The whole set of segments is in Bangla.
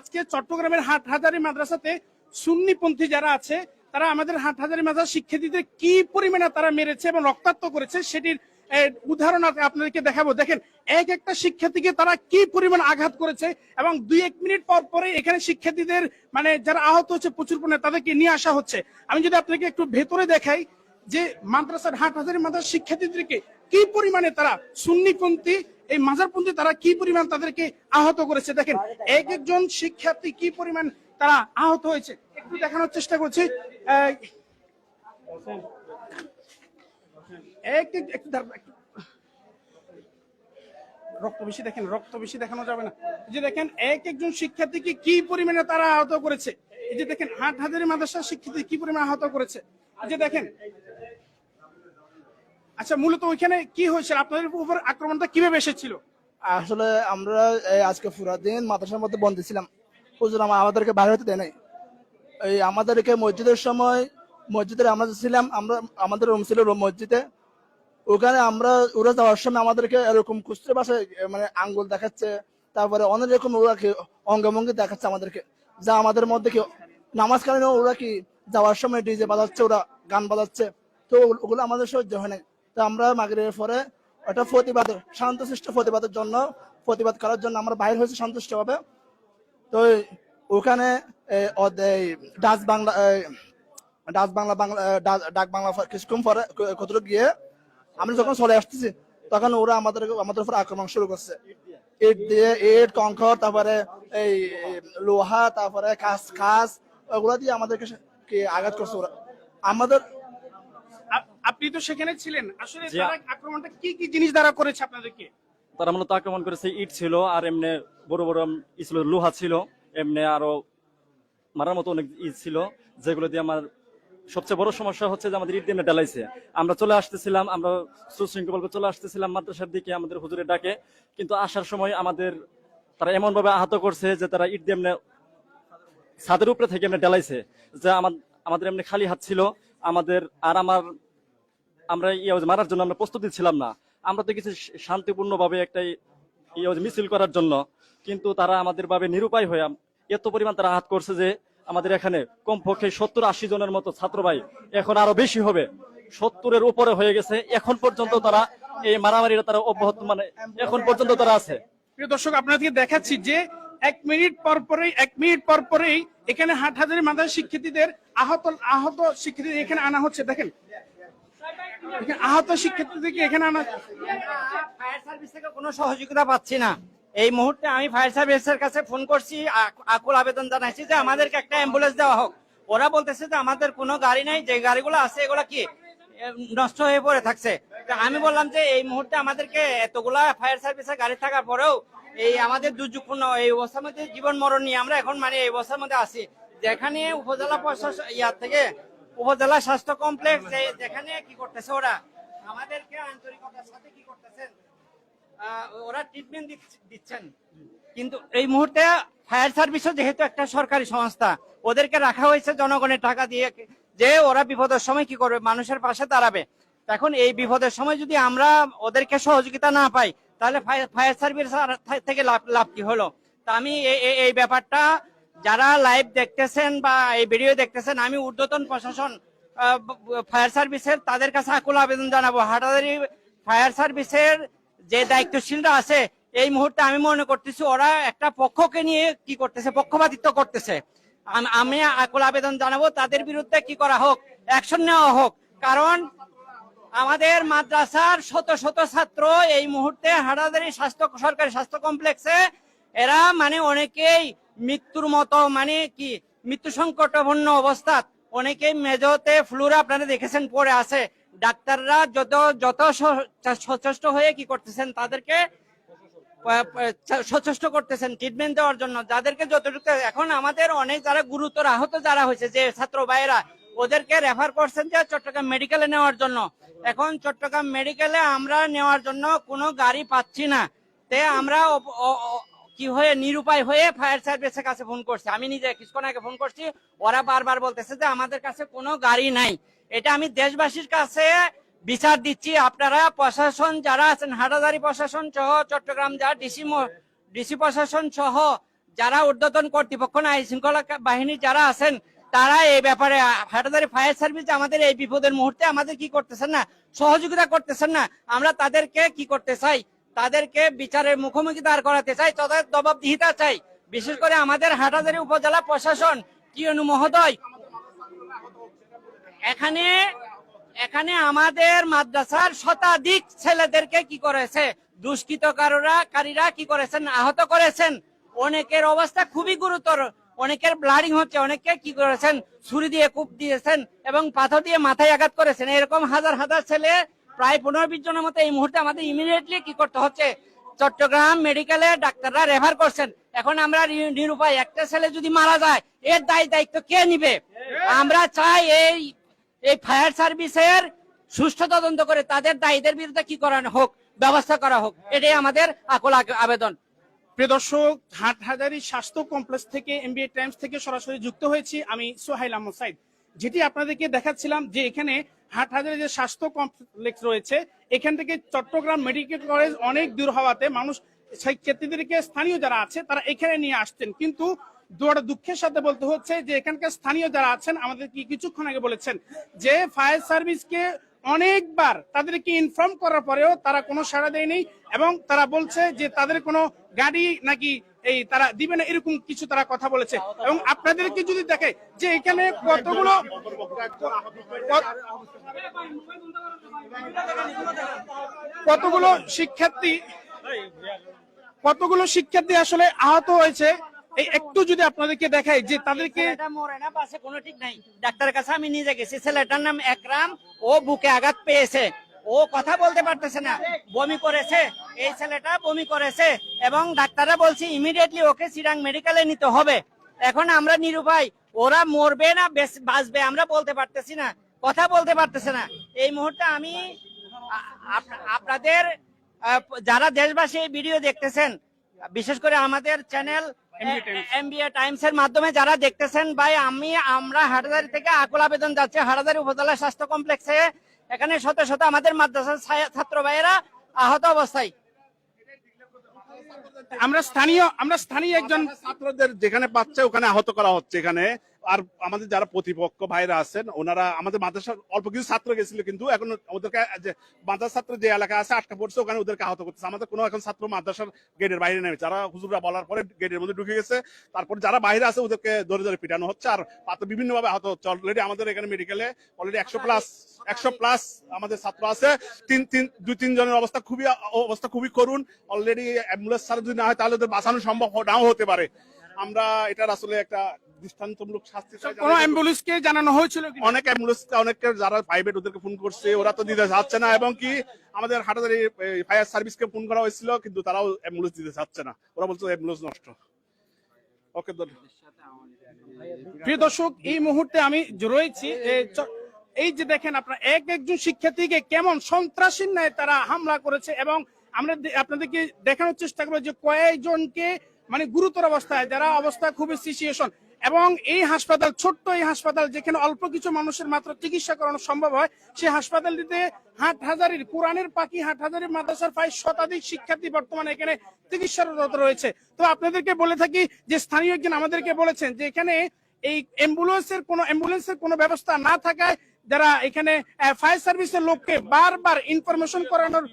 আজকে চট্টগ্রামের হাটহাজারী মাদ্রাসাতে সুন্নিপন্থী যারা আছে তারা আমাদের হাটহাজারী মাদ্রাসার শিক্ষার্থীদের কি পরিমাণে তারা মেরেছে এবং রক্তাক্ত করেছে সেটির উদাহরণ আপনাদেরকে দেখাবো। দেখেন এক একটা শিক্ষার্থীকে তারা কি পরিমাণ আঘাত করেছে এবং 2-1 মিনিট পর পরে এখানে শিক্ষার্থীদের মানে যারা আহত হচ্ছে প্রচুর পরিমাণে তাদেরকে নিয়ে আসা হচ্ছে। আমি যদি আপনাকে একটু ভেতরে দেখাই যে মাদ্রাসার হাটহাজারী মাদ্রাসার শিক্ষার্থীদেরকে কি পরিমাণে তারা সুন্নিপন্থী এই মাজারপন্থী তারা কি পরিমাণ তাদেরকে আহত করেছে। দেখেন এক একজন শিক্ষার্থী কি পরিমাণ তারা আহত হয়েছে একটু দেখানোর চেষ্টা করছি। রক্ত বেশি দেখেন, রক্ত বেশি দেখানো যাবে না। এই যে দেখেন এক একজন শিক্ষার্থীকে কি পরিমাণে তারা আহত করেছে। এই যে দেখেন হাটহাজারী মাদ্রাসার শিক্ষার্থী কি পরিমাণে আহত করেছে। এই যে দেখেন। আচ্ছা মূলত ওইখানে কি হয়েছিল, আপনাদের উপর আক্রমণটা কিভাবে এসেছিল? আসলে আমরা আজকে পুরা দিন মাদ্রাসার মধ্যে বন্দী ছিলাম। হুজুর আমাদেরকে বাইরে হতে দেয় নাই। এই আমাদেরকে মসজিদের সময় মসজিদে আমরা ছিলাম, আমরা আমাদের রুম ছিল মসজিদে। ওখানে আমরা ওরা যাওয়ার সময় আমাদেরকে এরকম কুস্তির ভাষায় মানে আঙ্গুল দেখাচ্ছে, তারপরে অনেক রকম ওরা কি অঙ্গভঙ্গি দেখাচ্ছে আমাদেরকে, যা আমাদের মধ্যে কি নামাজ কালীন ওরা কি যাওয়ার সময় ডিজে বাজাচ্ছে, ওরা গান বাজাচ্ছে। তো ওগুলো আমাদের সহ্য হয় নাই। তো আমরা মাগরিবের পরে একটা প্রতিবাদের শান্তশিষ্ট প্রতিবাদ করার জন্য আমরা বাইরে হয়েছি সন্তুষ্ট হবে। তো ওখানে ডাচ বাংলা ডাক বাংলা কিছুক্ষণ পরে কতটুকু গিয়ে আমি যখন চলে আসতেছি তখন ওরা আমাদের উপর আক্রমণ শুরু করছে। ইট দিয়ে ইট কংকর, তারপরে এই লোহা, তারপরে খাস ওগুলা দিয়ে আমাদেরকে আঘাত করছে ওরা আমাদের। আপনি তো সেখানে ছিলেন, আসলে তারা আক্রমণটা কি কি জিনিস দ্বারা করেছে আপনাদেরকে? তারা মূলত আক্রমণ করেছে ইট ছিল, আর এমনি বড় বড় ছিল, লোহা ছিল, এমনি আরো মারার মতো অনেক ইট ছিল, যেগুলো দিয়ে আমার সবচেয়ে বড় সমস্যা হচ্ছে যে আমাদের ইট দিয়ে ঢালাইছে। আমরা চলে আসতেছিলাম, আমরা সুশৃঙ্খল চলে আসতেছিলাম মাদ্রাসার দিকে আমাদের হুজুরের ডাকে, কিন্তু আসার সময় আমাদের তারা এমন ভাবে আহত করছে যে তারা ইট দিয়ে এমনি ছাদের উপরে থেকে এমনি ঢালাইছে, যে আমাদের এমনি খালি হাত ছিল আমাদের। আর আমরা মারার জন্য আমরা প্রস্তুতি ছিলাম না, আমরা তো কিছু শান্তিপূর্ণ ভাবে একটা মিছিল করার জন্য, কিন্তু তারা আমাদের ভাবে নিরুপায় হয়ে এত পরিমাণ তারা আঘাত করছে যে আমাদের এখানে কমপক্ষে 70-80 জনের মতো ছাত্র ভাই, এখন আরো বেশি হবে, 70-এর উপরে হয়ে গেছে। এখন পর্যন্ত তারা এই মারামারিটা তারা অব্যাহত মানে এখন পর্যন্ত তারা আছে। প্রিয় দর্শক আপনাদেরকে দেখাচ্ছি যে 1 মিনিট পর পরেই এখানে হাটহাজারী মাদ্রাসার শিক্ষার্থীদের আহত শিক্ষার্থীদের এখানে আনা হচ্ছে। দেখেন আহত শিক্ষার্থীদেরকে এখানে আনা। ফায়ার সার্ভিস থেকে কোনো সহযোগিতা পাচ্ছি না। এই মুহূর্তে আমি ফায়ার সার্ভিসের কাছে ফোন করছি, আকুল আবেদন জানাইছি যে আমাদেরকে একটা অ্যাম্বুলেন্স দেওয়া হোক। ওরা বলতেছে যে আমাদের কোনো গাড়ি নাই, যে গাড়িগুলো আছে এগুলো কি নষ্ট হয়ে পড়ে থাকছে। আমি বললাম যে এই মুহূর্তে আমাদেরকে এতগুলা ফায়ার সার্ভিসের গাড়ি থাকার পরেও এই আমাদের দুর্যোগপূর্ণ এই অবস্থার মধ্যে জীবন মরণ নিয়ে আমরা এখন মানে এই অবস্থার মধ্যে আছি, যেখানে উপজেলা প্রশাসন থেকে উপজেলা স্বাস্থ্য কমপ্লেক্স যেখানে কি করতেছে ওরা আমাদেরকে আন্তরিকতার সাথে কি করতেছেন, ওরা ট্রিটমেন্ট দিচ্ছেন। কিন্তু এই মুহূর্তে ফায়ার সার্ভিসও যেহেতু একটা সরকারি সংস্থা, ওদেরকে রাখা হয়েছে জনগণের টাকা দিয়ে, যে ওরা বিপদের সময় কি করবে, মানুষের পাশে দাঁড়াবে। এখন এই বিপদের সময় যদি আমরা ওদেরকে সহযোগিতা না পাই তাহলে ফায়ার সার্ভিস থেকে লাভ কি হলো? তা আমি এই ব্যাপারটা যারা লাইভ দেখতেছেন বা এই ভিডিও দেখতেছেন, আমি ঊর্ধ্বতন প্রশাসন ফায়ার সার্ভিসের তাদের কাছে আকুল আবেদন জানাবো। হাটহাজারী ফায়ার সার্ভিসের যে দায়িত্বশীলরা আছে এই মুহূর্তে আমি মনে করতেছি ওরা একটা পক্ষকে নিয়ে কি করতেছে, পক্ষপাতিত্ব করতেছে। আমি আকুল আবেদন জানাবো তাদের বিরুদ্ধে কি করা হোক, অ্যাকশন নেওয়া হোক। কারণ আমাদের মাদ্রাসার শত শত ছাত্র এই মুহূর্তে হাটহাজারী সরকারি স্বাস্থ্য কমপ্লেক্সে এরা মানে অনেকেই মৃত্যুর মতো মানে কি মৃত্যু সংকটাপন্ন অবস্থা, অনেকেই মেজোতে ফ্লুরে আপনারা দেখেছেন পড়ে আছে। ডাক্তাররা যত সচেষ্ট হয়ে কি করতেছেন, তাদেরকে সচেষ্ট করতেছেন ট্রিটমেন্ট দেওয়ার জন্য, যাদেরকে যতটুকু। এখন আমাদের অনেক যারা গুরুতর আহত যারা হয়েছে যে ছাত্র ভাইয়েরা, ওদেরকে রেফার করছেন যে চট্টগ্রাম মেডিকেলে নেওয়ার জন্য। এখন চট্টগ্রাম মেডিকেলে আমরা নেওয়ার জন্য কোনো গাড়ি পাচ্ছি না, তে আমরা কি হয়ে নিরুপায় হয়ে ফায়ার সার্ভিসের কাছে ফোন করছি। আমি নিজে কিছুক্ষণ আগে ফোন করছি, ওরা বারবার বলতেছে যে আমাদের কাছে কোনো গাড়ি নাই। এটা আমি দেশবাসীর কাছে বিচার দিচ্ছি, আপনারা প্রশাসন যারা আছেন, হাটহাজারী প্রশাসন সহ চট্টগ্রাম যা ডিসি প্রশাসন সহ যারা ঊর্ধ্বতন কর্তৃপক্ষ না আইন শৃঙ্খলা বাহিনী যারা আছেন তারা এই ব্যাপারে হাটাজারি ফায়ার সার্ভিস আমাদের এই বিপদের মুহূর্তে আমাদের কি করতেছেন না, সহযোগিতা করতেছেন না। আমরা তাদেরকে কি করতে চাই, তাদেরকে বিচারের মুখোমুখি দাঁড় করাতে চাই, তাদের জবাবদিহিতা চাই। বিশেষ করে আমাদের হাটাজারি উপজেলা প্রশাসন টিএনইউ মহোদয় এখানে আমাদের মাদ্রাসার শতাধিক ছেলেদেরকে কি করেছে, দুষ্কৃতকারীরা কি করেছেন, আহত করেছেন। অনেকের অবস্থা খুবই গুরুতর, অনেকের ব্লাডিং হচ্ছে, অনেকে কি করেছেন ছুরি দিয়ে কূপ দিয়েছেন এবং পাথর দিয়ে মাথায় আঘাত করেছেন। এরকম হাজার হাজার ছেলে, প্রায় 15-20 জনের মতো এই মুহূর্তে আমাদের ইমিডিয়েটলি কি করতে হচ্ছে, চট্টগ্রাম মেডিকেলে ডাক্তাররা রেফার করছেন। এখন আমরা নিরুপায়, একটা ছেলে যদি মারা যায় এর দায়িত্ব কে নিবে? আমরা চাই এই ফায়ার সার্ভিসের সুষ্ঠু তদন্ত করে তাদের দায়ীদের বিরুদ্ধে কি করানো হোক, ব্যবস্থা করা হোক, এটাই আমাদের আকুল আবেদন। প্রিয় দর্শক, হাটহাজারী স্বাস্থ্য কমপ্লেক্স থেকে এমবিএ টাইমস থেকে সরাসরি যুক্ত হয়েছি আমি সোহাইল আহমদ সাইদ। যেটি আপনাদেরকে দেখাচ্ছিলাম যে এখানে হাটহাজারী যে স্বাস্থ্য কমপ্লেক্স রয়েছে, এখান থেকে চট্টগ্রাম মেডিকেল কলেজ অনেক দূর হওয়াতে মানুষ শিক্ষার্থীদেরকে স্থানীয় যারা আছে তারা এখানে নিয়ে আসতেন। কিন্তু দুঃখের সাথে বলতে হচ্ছে যে এখানকার স্থানীয় যারা আছেন আমাদের কি কিছুক্ষণ আগে বলেছেন যে ফায়ার সার্ভিসকে অনেকবার তাদেরকে ইনফর্ম করার পরেও তারা কোনো সাড়া দেয়নি এবং তারা বলছে যে তাদের কোনো গাড়ি নাকি এই তারা দিবে না, এরকম কিছু তারা কথা বলেছে। এবং আপনাদেরকে যদি দেখে যে এখানে কতগুলো শিক্ষার্থী আসলে আহত হয়েছে, এই একটু যদি আপনাদেরকে দেখাই যে তাদেরকে মরে না বাসে কোনো ঠিক নাই। ডাক্তারের কাছে আমি নিজে গেছি, ছেলেটার নাম একরাম, ও বুকে আঘাত পেয়েছে, ও কথা বলতে পারতেছে না, বমি করেছে, এই ছেলেটা বমি করেছে এবং ডাক্তাররা বলছে ইমিডিয়েটলি ওকে চিরাং মেডিকেলে নিতে হবে। এখন আমরা নিরুপায়, ওরা মরবে না বাঁচবে আমরা বলতে পারতেছি না, কথা বলতে পারতেছে না। এই মুহূর্তে আমি আপনাদের যারা দেশবাসী এই ভিডিও দেখতেছেন, বিশেষ করে আমাদের চ্যানেল এমবিএ টাইমস এর মাধ্যমে যারা দেখতেছেন, ভাই আমরা হাটাজারি থেকে আকুল আবেদন যাচ্ছে হাটাজারি উপজেলা স্বাস্থ্য কমপ্লেক্সে। এখানে শত শত আমাদের মাদ্রাসার ছাত্র ভাইয়েরা আহত অবস্থায়। আমরা স্থানীয় একজন ছাত্রদের যেখানে পাচ্ছে ওখানে আহত করা হচ্ছে এখানে। আর আমাদের যারা প্রতিপক্ষ ভাইরা আছেন ওনারা আমাদের মাদ্রাসার অল্প কিছু ছাত্র গেছিল, কিন্তু এখন ওদেরকে মাদ্রাসা ছাত্র যে এলাকা আছে আটকা পড়ছে, ওখানে ওদেরকে আহত করতেছে। আমাদের কোনো এখন ছাত্র মাদ্রাসার গেটের বাইরে নেই, যারা হুজুররা বলার পরে গেটের মধ্যে ঢুকে গেছে, তারপর যারা বাইরে আছে ওদেরকে ধরে ধরে পিটানো হচ্ছে আর পাত্র বিভিন্ন ভাবে আহত হচ্ছে। অলরেডি আমাদের এখানে মেডিকেলে অলরেডি 100 প্লাস আমাদের ছাত্র আছে। 2-3 জনের অবস্থা খুবই করুণ। অলরেডি অ্যাম্বুলেন্স ছাড়া যদি না হয় তাহলে ওদের বাঁচানো সম্ভব নাও হতে পারে। আমরা এটার আসলে একটা দৃষ্টান্তমূলক শাস্তি চাই। কোনো অ্যাম্বুলেন্সকে জানানো হয়েছিল, অনেক অনেকে যারা প্রাইভেট ওদেরকে ফোন করছে, ওরা তো দিতে চাচ্ছে না। এবং কি আমাদের হাটাজারি ফায়ার সার্ভিসকে ফোন করা হয়েছিল, কিন্তু তারাও অ্যাম্বুলেন্স দিতে চাচ্ছে না, ওরা বলছে অ্যাম্বুলেন্স নষ্ট। ওকে প্রিয় দর্শক, এই মুহূর্তে আমি রয়েছি এই যে দেখেন আপনারা একজন শিক্ষার্থীকে কেমন সন্ত্রাসীর ন্যায় তারা হামলা করেছে এবং আমরা আপনাদেরকে দেখানোর চেষ্টা করবো যে কয়েকজনকে মানে গুরুতর অবস্থায়, যারা অবস্থা খুবই সিচুয়েশন। এবং এই হাসপাতাল, ছোট্ট এই হাসপাতাল যেখানে অল্প কিছু মানুষের মাত্র চিকিৎসা করানো সম্ভব হয়, সেই হাসপাতালটিতে হাটহাজারীর কোরআনের পাখি হাটহাজারী মাদ্রাসার প্রায় শতাধিক শিক্ষার্থী বর্তমানে এখানে চিকিৎসারত রয়েছে। তো আপনাদেরকে বলে থাকি যে স্থানীয় একজন আমাদেরকে বলেছেন যে এখানে এই অ্যাম্বুলেন্সের কোনো ব্যবস্থা না থাকায় যারা এখানে ফায়ার সার্ভিসের লোককে বারবার ইনফরমেশন করানোর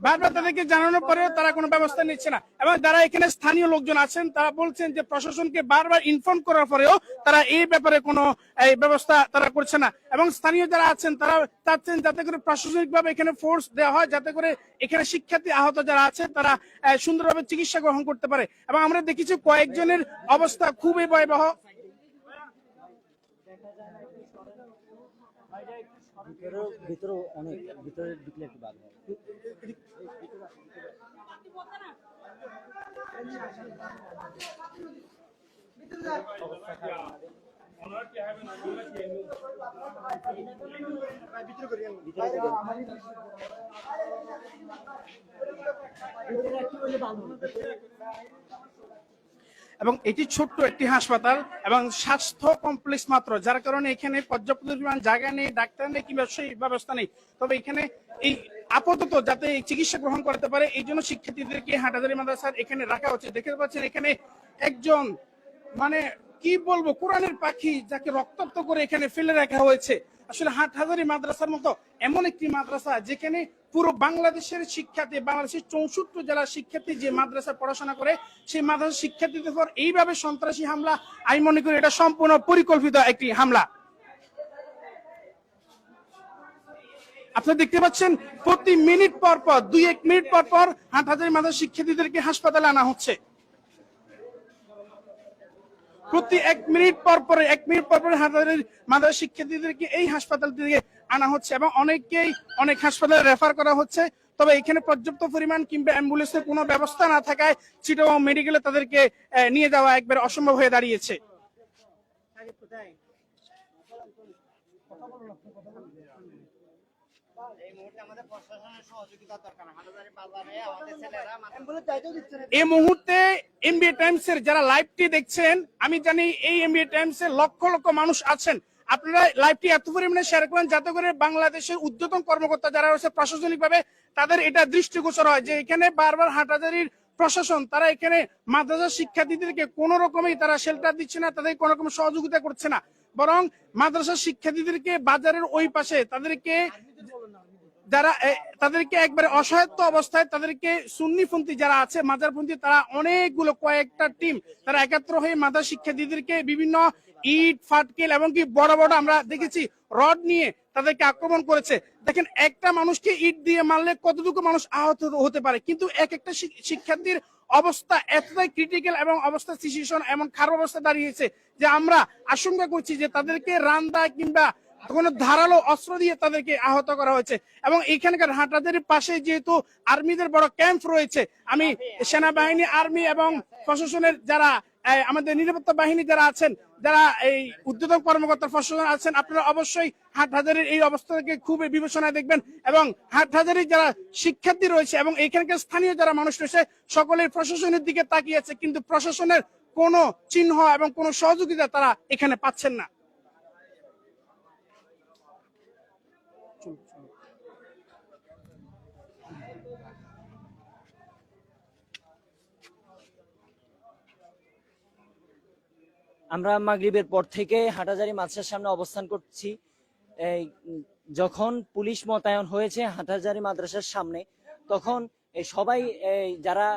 বারবার তাদেরকে জানানোর পরেও তারা কোনো ব্যবস্থা নিচ্ছে না। এবং যারা এখানে স্থানীয় লোকজন আছেন তারা বলছেন যে প্রশাসনকে বারবার ইনফর্ম করার পরেও তারা এই ব্যাপারে কোনো ব্যবস্থা তারা করছে না। এবং স্থানীয় যারা আছেন তারা চাচ্ছেন যাতে করে প্রশাসনিকভাবে এখানে ফোর্স দেওয়া হয়, যাতে করে এখানে শিক্ষার্থী আহত যারা আছে তারা সুন্দরভাবে চিকিৎসা গ্রহণ করতে পারে। এবং আমরা দেখেছি কয়েকজনের অবস্থা খুবই ভয়াবহ। ভিতরে অনেক ভিতরে ঢুকলে একটু বাদ হয়। এবং এটি ছোট্ট একটি হাসপাতাল এবং স্বাস্থ্য কমপ্লেক্স মাত্র, যার কারণে এখানে পর্যাপ্ত পরিমাণ জায়গা নেই, ডাক্তার নেই কিংবা সেই ব্যবস্থা নেই। তবে এখানে এই আপাতত যাতে এই চিকিৎসা গ্রহণ করতে পারে এই জন্য শিক্ষার্থীদেরকে হাটহাজারী মাদ্রাসার এখানে রাখা হচ্ছে। দেখতে পাচ্ছেন এখানে একজন মানে কি বলবো কোরআনের পাখি যাকে রক্তাক্ত করে এখানে ফেলে রাখা হয়েছে। আসলে হাটহাজারী মাদ্রাসার মতো এমন একটি মাদ্রাসা যেখানে পুরো বাংলাদেশের শিক্ষার্থী, বাংলাদেশের 64 জেলার শিক্ষার্থী যে মাদ্রাসায় পড়াশোনা করে সেই মাদ্রাসার শিক্ষার্থীদের উপর এইভাবে সন্ত্রাসী হামলা, আমি মনে করি এটা সম্পূর্ণ পরিকল্পিত একটি হামলা। আপনারা দেখতে পাচ্ছেন প্রতি মিনিট পর পর 2-1 মিনিট পর পর হাটহাজারী মাদ্রাসার শিক্ষার্থীদেরকে হাসপাতালে আনা হচ্ছে। প্রতি 1 মিনিট পর পর হাটহাজারী মাদ্রাসার শিক্ষার্থীদেরকে এই হাসপাতাল থেকে আনা হচ্ছে এবং অনেক হাসপাতালে রেফার করা হচ্ছে। তবে এখানে পর্যাপ্ত পরিমাণ কিংবা অ্যাম্বুলেন্সের কোনো ব্যবস্থা না থাকায় চিটাগং মেডিকেলে তাদেরকে নিয়ে যাওয়া একবার অসম্ভব হয়ে দাঁড়িয়েছে। এই মুহূর্তে এমবিএ টাইমস এর যারা লাইভটি দেখছেন, আমি জানি এই এমবিএ টাইমস এর লক্ষ লক্ষ মানুষ আছেন। আপনারা লাইভটি এত পরিমাণে শেয়ার করেন যাতে করে বাংলাদেশের ঊর্ধ্বতন কর্মকর্তা যারা রয়েছে প্রশাসনিকভাবে তাদের এটা দৃষ্টিগোচর হয় যে এখানে বারবার হাটহাজারীর প্রশাসন তারা এখানে মাদ্রাসা শিক্ষার্থীদেরকে কোন রকমই তারা শেল্টার দিচ্ছে না, তাদের কোন রকম সহযোগিতা করছে না, বরং মাদ্রাসা শিক্ষার্থীদেরকে বাজারের ওই পাশে তাদেরকে একবারে অসহায়ত্ব অবস্থায় তাদেরকে সুন্নিপন্থী যারা আছে মাজারপন্থী তারা অনেকগুলো কয়েকটা টিম তারা একাত্র হয়ে মাদ্রাসা শিক্ষার্থীদেরকে বিভিন্ন ইট ফাটকেল এবং কি বড় বড় আমরা দেখেছি রড নিয়ে তাদেরকে আক্রমণ করেছে। দেখেন একটা মানুষকে ইট দিয়ে মারলে কতটুকু মানুষ আহত হতে পারে, কিন্তু একটা শিক্ষার্থীর অবস্থা এতটাই ক্রিটিক্যাল এবং অবস্থা সিচুয়েশন এমন খারাপ অবস্থা দাঁড়িয়েছে যে আমরা আশঙ্কা করছি যে তাদেরকে রান্দা কিংবা কোনো ধারালো অস্ত্র দিয়ে তাদেরকে আহত করা হয়েছে। এবং এইখানকার হাটহাজারীর পাশে যেহেতু আর্মিদের বড় ক্যাম্প রয়েছে, আমি সেনাবাহিনী, আর্মি এবং প্রশাসনের যারা আমাদের নিরাপত্তা বাহিনী যারা আছেন, যারা এই ঊর্ধ্বতন কর্মকর্তা প্রশাসন আছেন, আপনারা অবশ্যই হাটহাজারীর এই অবস্থাকে খুবই বিবেচনায় দেখবেন এবং হাটহাজারীর যারা শিক্ষার্থী রয়েছে এবং এইখানকার স্থানীয় যারা মানুষ রয়েছে সকলের প্রশাসনের দিকে তাকিয়েছে, কিন্তু প্রশাসনের কোনো চিহ্ন এবং কোনো সহযোগিতা তারা এখানে পাচ্ছেন না। আমরা মাগরিবের পর থেকে হাটহাজারী মাদ্রাসার সামনে অবস্থান করছি। যখন পুলিশ মোতায়েন হয়েছে হাটহাজারী মাদ্রাসার সামনে, তখন সবাই যারা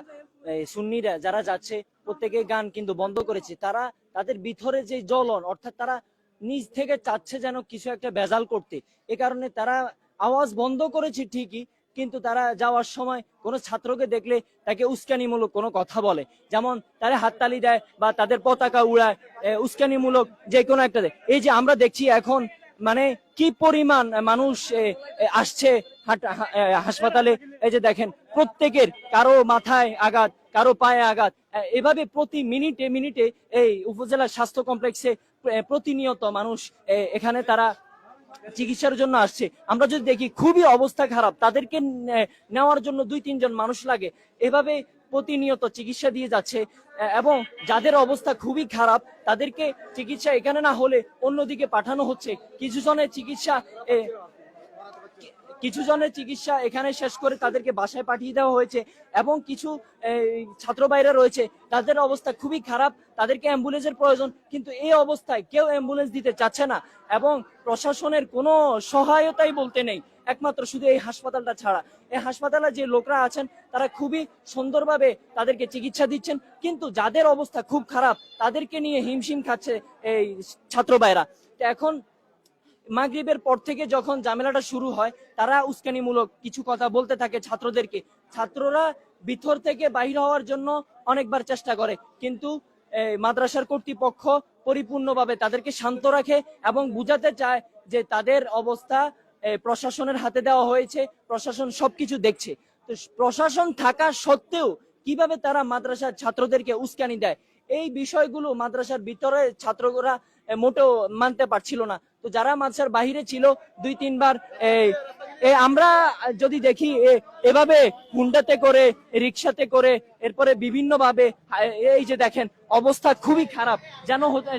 সুন্নিরা যারা যাচ্ছে প্রত্যেকে গান কিন্তু বন্ধ করেছে। তারা তাদের ভিতরে যে জ্বলন, অর্থাৎ তারা নিজ থেকে চাচ্ছে যেন কিছু একটা ভেজাল করতে, এ কারণে তারা আওয়াজ বন্ধ করেছে ঠিকই, কিন্তু তারা যাওয়ার সময় কোনো ছাত্রকে দেখলে তাকে উস্কানিমূলক কোনো কথা বলে, যেমন তারা হাততালি দেয় বা তাদের পতাকা উড়ায়, উস্কানিমূলক যে কোনো একটা দেয়। এই যে আমরা দেখছি এখন মানে কি পরিমাণ মানুষ আসছে হাসপাতালে, এই যে দেখেন প্রত্যেকের কারো মাথায় আঘাত, কারো পায়ে আঘাত, এভাবে প্রতি মিনিটে মিনিটে এই উপজেলা স্বাস্থ্য কমপ্লেক্সে প্রতিনিয়ত মানুষ এখানে তারা চিকিৎসার জন্য আসছে। আমরা যদি দেখি খুবই অবস্থা খারাপ, তাদেরকে নেওয়ার জন্য 2-3 জন মানুষ লাগে, এভাবে প্রতিনিয়ত চিকিৎসা দিয়ে যাচ্ছে। এবং যাদের অবস্থা খুবই খারাপ তাদেরকে চিকিৎসা এখানে না হলে অন্যদিকে পাঠানো হচ্ছে। কিছু জনের চিকিৎসা এখানে শেষ করে তাদেরকে বাসায় পাঠিয়ে দেওয়া হয়েছে এবং কিছু ছাত্র ভাইরা রয়েছে তাদের অবস্থা খুবই খারাপ, তাদেরকে অ্যাম্বুলেন্সের প্রয়োজন, কিন্তু এই অবস্থায় কেউ অ্যাম্বুলেন্স দিতে চাচ্ছে না এবং প্রশাসনের কোনো সহায়তাই বলতে নেই, একমাত্র শুধু এই হাসপাতালটা ছাড়া। এই হাসপাতালে যে লোকরা আছেন তারা খুবই সুন্দরভাবে তাদেরকে চিকিৎসা দিচ্ছেন, কিন্তু যাদের অবস্থা খুব খারাপ তাদেরকে নিয়ে হিমশিম খাচ্ছে এই ছাত্র ভাইরা। এখন মাগরিবের পর থেকে যখন ঝামেলাটা শুরু হয়, তারা উস্কানিমূলক কিছু কথা বলতে থাকে ছাত্রদেরকে। ছাত্ররা ভিতর থেকে বাহির হওয়ার জন্য অনেকবার চেষ্টা করে, কিন্তু মাদ্রাসার কর্তৃপক্ষ পরিপূর্ণভাবে তাদেরকে শান্ত রাখে এবং বুঝাতে চায় যে তাদের অবস্থা প্রশাসনের হাতে দেওয়া হয়েছে, প্রশাসন সবকিছু দেখছে। তো প্রশাসন থাকা সত্ত্বেও কিভাবে তারা মাদ্রাসার ছাত্রদেরকে উস্কানি দেয়, এই বিষয়গুলো মাদ্রাসার ভিতরে ছাত্ররা মোটেও মানতে পারছিল না। তো যারা মাদ্রাসার বাহিরে ছিল 2-3 বার আমরা যদি দেখি এভাবে হুন্ডাতে করে, রিক্সাতে করে, এরপরে বিভিন্ন ভাবে এই যে দেখেন অবস্থা খুবই খারাপ,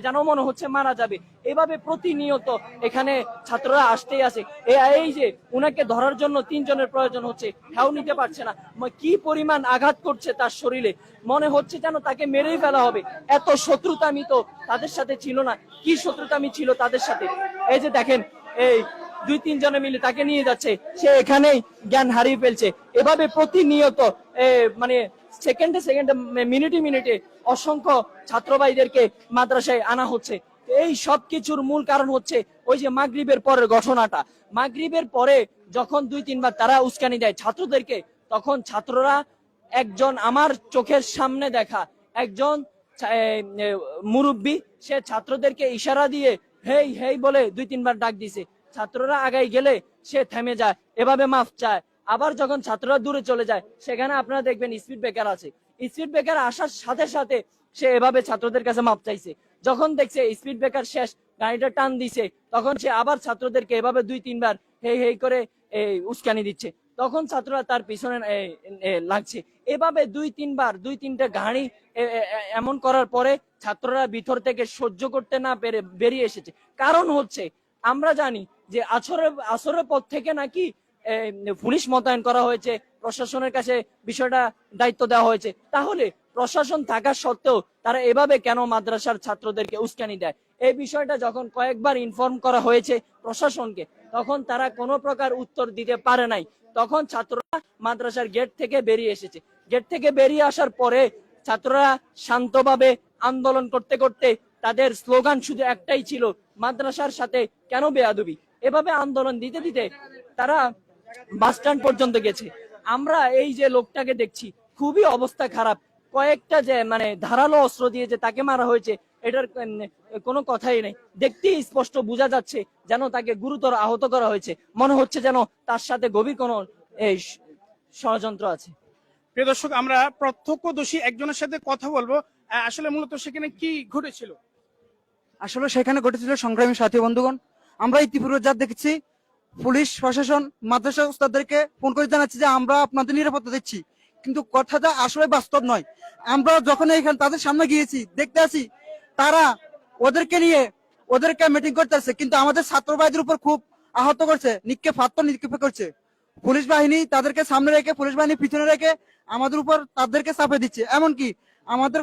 যেন মনে হচ্ছে মারা যাবে। এভাবে প্রতিনিয়ত এখানে ছাত্ররা আসতেই আসে। এই যে উনাকে ধরার জন্য 3 জনের প্রয়োজন হচ্ছে, হেও নিতে পারছে না। কি পরিমাণ আঘাত করছে তার শরীরে, মনে হচ্ছে যেন তাকে মেরেই ফেলা হবে। এত শত্রুতামি তো তাদের সাথে ছিল না, কি শত্রুতামি ছিল তাদের সাথে। এই যে দেখেন এই 2-3 জনে মিলে তাকে নিয়ে যাচ্ছে, সে এখানেই জ্ঞান হারিয়ে ফেলছে। এভাবে প্রতিনিয়ত মানে সেকেন্ডে সেকেন্ডে, মিনিটে মিনিটে অসংখ্য ছাত্র ভাইদেরকে মাদ্রাসায় আনা হচ্ছে। এই সব কিছুর মূল কারণ হচ্ছে ওই যে মাগরিবের পরের ঘটনাটা। মাগরিবের পরে যখন 2-3 বার তারা উস্কানি দেয় ছাত্রদেরকে, তখন ছাত্ররা, একজন আমার চোখের সামনে দেখা একজন মুরব্বী, সে ছাত্রদেরকে ইশারা দিয়ে হেই হেই বলে 2-3 বার ডাক দিছে। ছাত্ররা আগাই গেলে সে থেমে যায়, এভাবে মাফ চায়। আবার যখন ছাত্ররা দূরে চলে যায়, সেখানে আপনারা দেখবেন স্পিড ব্রেকার আছে, স্পিড ব্রেকার আসার সাথে সাথে সে এভাবে ছাত্রদের কাছে মাপ চাইছে। যখন দেখছে স্পিড ব্রেকার শেষ, গাড়িটা টান দিছে, তখন সে আবার ছাত্রদেরকে এভাবে 2-3 বার হেই হেই করে উস্কানি দিচ্ছে। তখন ছাত্ররা তার পিছনে লাগছে। এভাবে 2-3 বার 2-3টা গাড়ি এমন করার পরে ছাত্ররা ভিতর থেকে সহ্য করতে না পেরে বেরিয়ে এসেছে। কারণ হচ্ছে আমরা জানি যে আসরের পর থেকে নাকি পুলিশ মোতায়েন করা হয়েছে, প্রশাসনের কাছে বিষয়টা দায়িত্ব দেওয়া হয়েছে। তাহলে প্রশাসন থাকা সত্ত্বেও তারা এভাবে কেন মাদ্রাসার ছাত্রদেরকে উস্কানি দেয়? এই বিষয়টা যখন কয়েকবার ইনফর্ম করা হয়েছে প্রশাসনকে, তখন তারা কোনো প্রকার উত্তর দিতে পারে নাই। তখন ছাত্ররা মাদ্রাসার গেট থেকে বেরিয়ে এসেছে। গেট থেকে বেরিয়ে আসার পরে ছাত্ররা শান্তভাবে আন্দোলন করতে করতে তাদের স্লোগান শুধু একটাই ছিল, মাদ্রাসার সাথে কেন বেয়াদবি। এভাবে আন্দোলন দিতে দিতে তারা বাস স্ট্যান্ড পর্যন্ত গেছে। আমরা এই যে লোকটাকে দেখছি, খুবই অবস্থা খারাপ। কয়েকটা যে মানে ধারালো অস্ত্র দিয়ে যে তাকে মারা হয়েছে, এটার কোনো কথাই নেই। দেখতেই স্পষ্ট বোঝা যাচ্ছে যেন তাকে গুরুতর আহত করা হয়েছে। মনে হচ্ছে যেন তার সাথে গভীর কোনো ষড়যন্ত্র আছে। প্রিয় দর্শক, আমরা প্রত্যক্ষদর্শী একজনের সাথে কথা বলবো। আসলে মূলত সেখানে কি ঘটেছিল? আসলে সেখানে ঘটেছিল সংগ্রামী সাথী বন্ধুগণ, আমরা ইতিপূর্বে যা দেখেছি, পুলিশ প্রশাসন মাদ্রাসা উস্তাদদেরকে ফোন করে জানাচ্ছে যে আমরা আপনাদের নিরাপত্তা দিচ্ছি, কিন্তু কথাটা আসলে বাস্তব নয়। আমরা যখন এখানে তাদের সামনে গিয়েছি, দেখতে আসি তারা ওদেরকে নিয়ে ওদেরকে মিটিং করতে আসছে, কিন্তু আমাদের ছাত্র ভাইদের উপর খুব আহত করছে, নিক্ষেপ করছে। পুলিশ বাহিনী তাদেরকে সামনে রেখে, পুলিশ বাহিনী পিছনে রেখে আমাদের উপর তাদেরকে চাপে দিচ্ছে। এমনকি আমাদের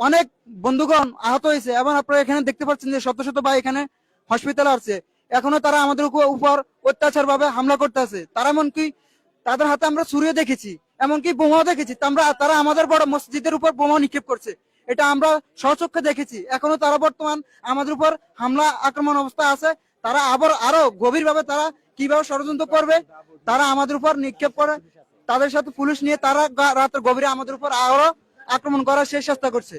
অনেক বন্ধুগণ আহত হয়েছে, এবং আপনারা এখানে দেখতে পাচ্ছেন যে শত শত ভাই এখানে হসপিটালে আছে। এখনো তারা আমাদের উপর অত্যাচার ভাবে হামলা করতে আছে। তারা এমনকি তাদের হাতে আমরা ছুরিও দেখেছি, এমনকি বোমাও দেখেছি। তারা আমাদের বড় মসজিদের উপর বোমা নিক্ষেপ করছে, এটা আমরা স্বচক্ষে দেখেছি। এখনো তারা বর্তমান আমাদের উপর হামলা আক্রমণ অবস্থা আছে। তারা আরো গভীর ভাবে তারা কিভাবে ষড়যন্ত্র করবে, তারা আমাদের উপর নিক্ষেপ করে, তাদের সাথে পুলিশ নিয়ে তারা রাতের গভীরে আমাদের উপর আরো আক্রমণ করার শেষ চেষ্টা করছে।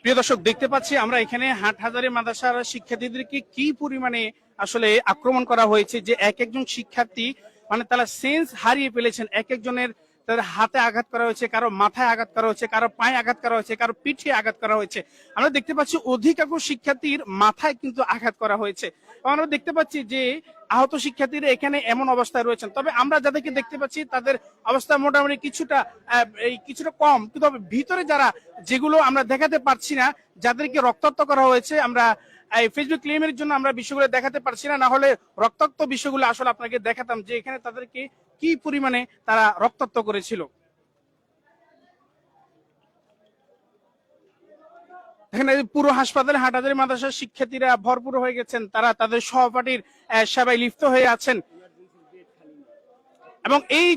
প্রিয় দর্শক, দেখতে পাচ্ছি আমরা এখানে হাটহাজারী মাদ্রাসার শিক্ষার্থীদেরকে কি পরিমাণে আসলে আক্রমণ করা হয়েছে, যে এক একজন শিক্ষার্থী মানে তারা সেন্স হারিয়ে ফেলেছেন। এক একজনের তাদের হাতে আঘাত করা হয়েছে, কারো মাথায় আঘাত করা হয়েছে, কারো পায়ে আঘাত করা হয়েছে, কারো পিঠে আঘাত করা হয়েছে। আমরা দেখতে পাচ্ছি অধিকাংশ শিক্ষার্থীর মাথায় কিন্তু আঘাত করা হয়েছে। আমরা দেখতে পাচ্ছি যে আহত শিক্ষার্থীরা এখানে এমন অবস্থায় রয়েছেন। তবে আমরা যাদেরকে দেখতে পাচ্ছি তাদের অবস্থা মোটামুটি কিছুটা কম, কিন্তু ভিতরে যেগুলো আমরা দেখাতে পারছি না, যাদেরকে রক্তাক্ত করা হয়েছে, আমরা এই ফেসবুক ক্লেমের জন্য আমরা বিষয়গুলো দেখাতে পারছি না, না হলে রক্তাক্ত বিষয়গুলো আসলে আপনাকে দেখাতাম, যে এখানে তাদেরকে কি পরিমাণে তারা রক্তাক্ত করেছিল। এখানে পুরো হাসপাতালে হাটহাজারী মাদ্রাসার শিক্ষার্থীরা ভরপুর হয়ে গেছেন, তারা তাদের সহপাঠীর সেবায় লিপ্ত হয়ে আছেন। এবং এই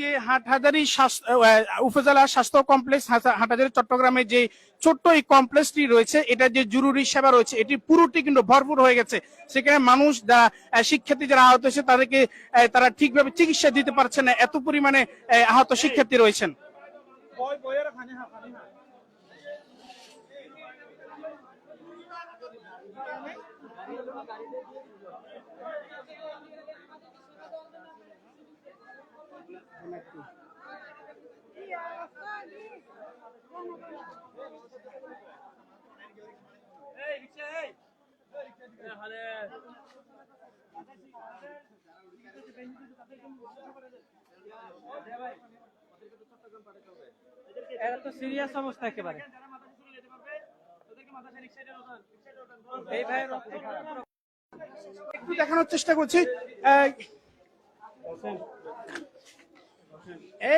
যে হাটহাজারী উপজেলা স্বাস্থ্য কমপ্লেক্স, হাটহাজারী চট্টগ্রামে যে ছোট্ট এই কমপ্লেক্সটি রয়েছে, এটা যে জরুরি সেবা রয়েছে, এটি পুরোটি কিন্তু ভরপুর হয়ে গেছে। সেখানে মানুষ শিক্ষার্থী যারা আহত হয়েছে তাদেরকে তারা ঠিকভাবে চিকিৎসা দিতে পারছে না, এত পরিমাণে আহত শিক্ষার্থী রয়েছেন। এরা তো সিরিয়াস অবস্থা একেবারে। এই ভাই একটু দেখানোর চেষ্টা করছি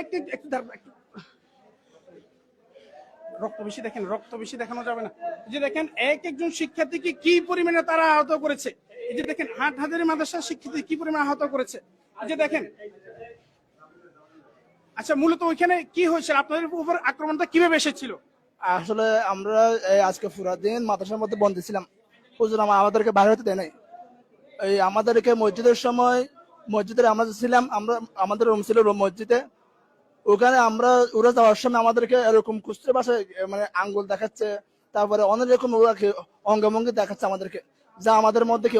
একটু একটু রক্ত বেশি দেখেন, রক্ত বেশি দেখানো যাবে না। এই যে দেখেন একজন শিক্ষার্থীকে কি পরিমাণে তারা আহত করেছে। এই যে দেখেন হাটহাজারী মাদ্রাসার শিক্ষার্থী কি পরিমাণে আহত করেছে। এই যে দেখেন, আচ্ছা মূলত ওইখানে কি হয়েছে, আপনাদের উপর আক্রমণটা কিভাবে এসেছিল? আসলে আমরা আজকে পুরা দিন মাদ্রাসার মধ্যে বন্দী ছিলাম। হুজুর আমাদেরকে বাইরে হতে দেয় নাই। এই আমাদেরকে মসজিদের সময়, মসজিদে আমরা ছিলাম, আমরা আমাদের রুম ছিল মসজিদে, ওখানে আমরা ওরা যাওয়ার সময় আমাদেরকে এরকম কুস্তির ভাষায় মানে আঙ্গুল দেখাচ্ছে, তারপরে অনেক রকম ওরা কি অঙ্গভঙ্গি দেখাচ্ছে আমাদেরকে, যা আমাদের মধ্যে কি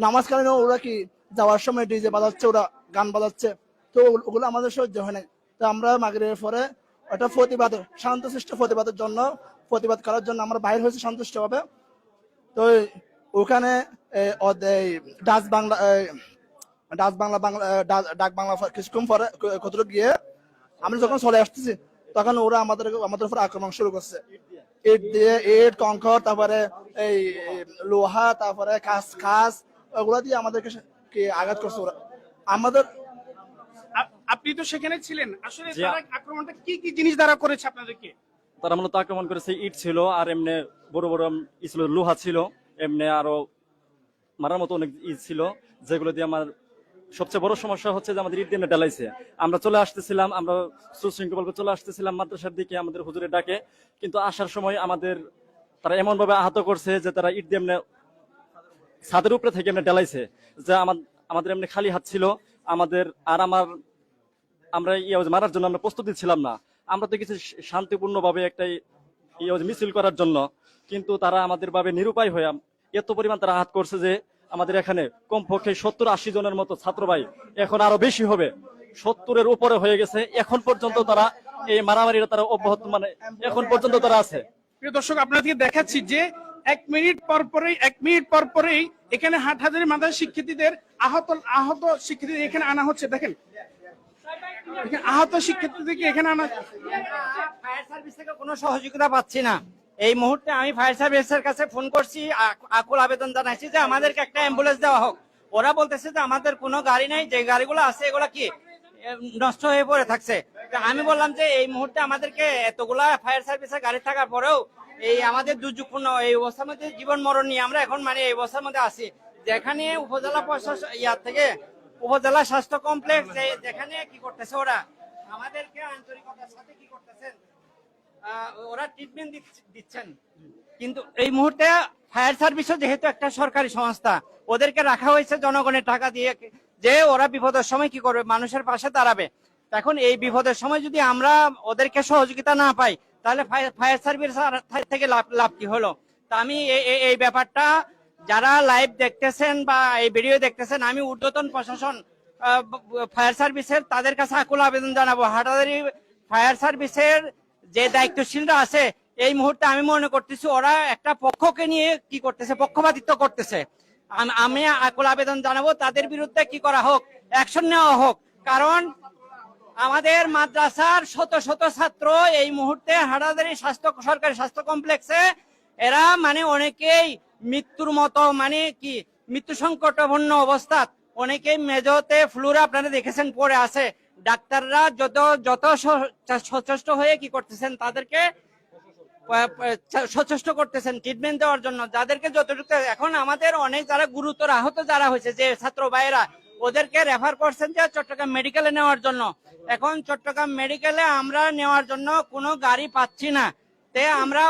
নামাজ কালীন ওরা কি যাওয়ার সময় ডিজে বাজাচ্ছে, ওরা গান বাজাচ্ছে, তো ওগুলো আমাদের সহ্য হয় নাই। তো আমরা মাগরিবের পরে ওটা প্রতিবাদ, শান্তশিষ্ট প্রতিবাদের জন্য, প্রতিবাদ করার জন্য আমরা বাইরে হয়েছি সন্তুষ্ট হবে। তো ওখানে ডাচ বাংলা ডাক বাংলা কিছুক্ষণ পরে কতটুকু গিয়ে আমরা যখন চলে আসতেছি তখন ওরা আমাদের উপর আক্রমণ শুরু করছে। ইট দিয়ে, ইট কংকর, তারপরে এই লোহা, তারপরে খাস ওগুলা দিয়ে আমাদেরকে কি আঘাত করছে ওরা আমাদের। আপনি তো সেখানে ছিলেন, আসলে তারা আক্রমণটা কি কি জিনিস দ্বারা করেছে আপনাদেরকে? তারা মূলত আক্রমণ করেছে ইট ছিল, আর এমনি বড় বড় ছিল, লোহা ছিল, এমনি আরো মারার মতো অনেক ছিল, যেগুলো দিয়ে আমার সবচেয়ে বড় সমস্যা হচ্ছে যে আমাদের ইট দিয়ে ঢালাইছে। আমরা চলে আসতেছিলাম, আমরা সুশৃঙ্খলভাবে চলে আসতেছিলাম মাদ্রাসার দিকে আমাদের হুজুরের ডাকে, কিন্তু আসার সময় আমাদের তারা এমন ভাবে আহত করছে যে তারা ইট দিয়ে এমনি ছাদের উপরে থেকে এমনি ঢালাইছে, যে আমাদের এমনি খালি হাত ছিল আমাদের, আর আমরা মারার জন্য আমরা প্রস্তুতি ছিলাম না। আমরা তো কিছু শান্তিপূর্ণ ভাবে একটা মিছিল করার জন্য, কিন্তু তারা আমাদের ভাবে নিরুপায় হয়ে এত পরিমাণ তারা আঘাত করছে যে আমাদের এখানে কমপক্ষে 70-80 জনের মতো ছাত্র ভাই, এখন আরো বেশি হবে, 70-এর উপরে হয়ে গেছে। এখন পর্যন্ত তারা এই মারামারিটা তারা অব্যাহত, মানে এখন পর্যন্ত তারা আছে। প্রিয় দর্শক, আপনাদেরকে দেখাচ্ছি যে 1 মিনিট পর পরেই এখানে হাটহাজারী মাদ্রাসা শিক্ষার্থীদের আহত শিক্ষার্থীদের এখানে আনা হচ্ছে। দেখেন আহত শিক্ষার্থীদেরকে এখানে আনা। ফায়ার সার্ভিস থেকে কোনো সহযোগিতা পাচ্ছি না। এই মুহূর্তে আমি ফায়ার সার্ভিসের কাছে ফোন করছি, আকুল আবেদন জানাইছি যে আমাদেরকে একটা অ্যাম্বুলেন্স দেওয়া হোক। ওরা বলতেছে যে আমাদের কোনো গাড়ি নাই, যে গাড়িগুলো আছে এগুলা কি নষ্ট হয়ে পড়ে থাকছে। আমি বললাম যে এই মুহূর্তে আমাদেরকে এতগুলা ফায়ার সার্ভিসের গাড়ি থাকার পরেও এই আমাদের দুর্যোগপূর্ণ এই অবস্থার মধ্যে জীবন মরণ নিয়ে আমরা এখন মানে এই অবস্থার মধ্যে আছি, যেখানে উপজেলা প্রশাসন থেকে উপজেলা স্বাস্থ্য কমপ্লেক্স যেখানে কি করতেছে ওরা আমাদেরকে আন্তরিকতার সাথে কি করতেছেন, ওরা ট্রিটমেন্ট দিচ্ছেন। কিন্তু এই মুহূর্তে ফায়ার সার্ভিসও যেহেতু একটা সরকারি সংস্থা, ওদেরকে রাখা হয়েছে জনগণের টাকা দিয়ে, যে ওরা বিপদের সময় কি করবে, মানুষের পাশে দাঁড়াবে। এখন এই বিপদের সময় যদি আমরা ওদেরকে সহযোগিতা না পাই, তাহলে ফায়ার সার্ভিস থেকে লাভ কি হলো? তা আমি এই ব্যাপারটা যারা লাইভ দেখতেছেন বা এই ভিডিও দেখতেছেন, আমি ঊর্ধ্বতন প্রশাসন ফায়ার সার্ভিসের তাদের কাছে আকুল আবেদন জানাবো। হাটহাজারী ফায়ার সার্ভিসের যে দায়িত্বশীলরা আছে, এই মুহূর্তে আমি মনে করতেছি ওরা একটা পক্ষকে নিয়ে কি করতেছে, পক্ষপাতিত্ব করতেছে। আমি আকুল আবেদন জানাবো তাদের বিরুদ্ধে কি করা হোক, অ্যাকশন নেওয়া হোক। কারণ আমাদের মাদ্রাসার শত শত ছাত্র এই মুহূর্তে হাটহাজারী সরকারি স্বাস্থ্য কমপ্লেক্সে, এরা মানে অনেকেই মৃত্যুর মতো, মানে কি মৃত্যু সংকটাপন্ন অবস্থা, অনেকেই মেজোতে ফ্লুরা আপনারা দেখেছেন পড়ে আছে। ডাক্তাররা যত সচেষ্ট হয়ে কি করতেছেন, তাদেরকে সচেষ্ট করতেছেন ট্রিটমেন্ট দেওয়ার জন্য, যাদেরকে যতটুকু। এখন আমাদের অনেক যারা গুরুতর আহত যারা হয়েছে, যে ছাত্র ভাইয়েরা, ওদেরকে রেফার করছেন যে চট্টগ্রাম মেডিকেলে নেওয়ার জন্য। এখন চট্টগ্রাম মেডিকেলে আমরা নেওয়ার জন্য কোনো গাড়ি পাচ্ছি না, তে আমরা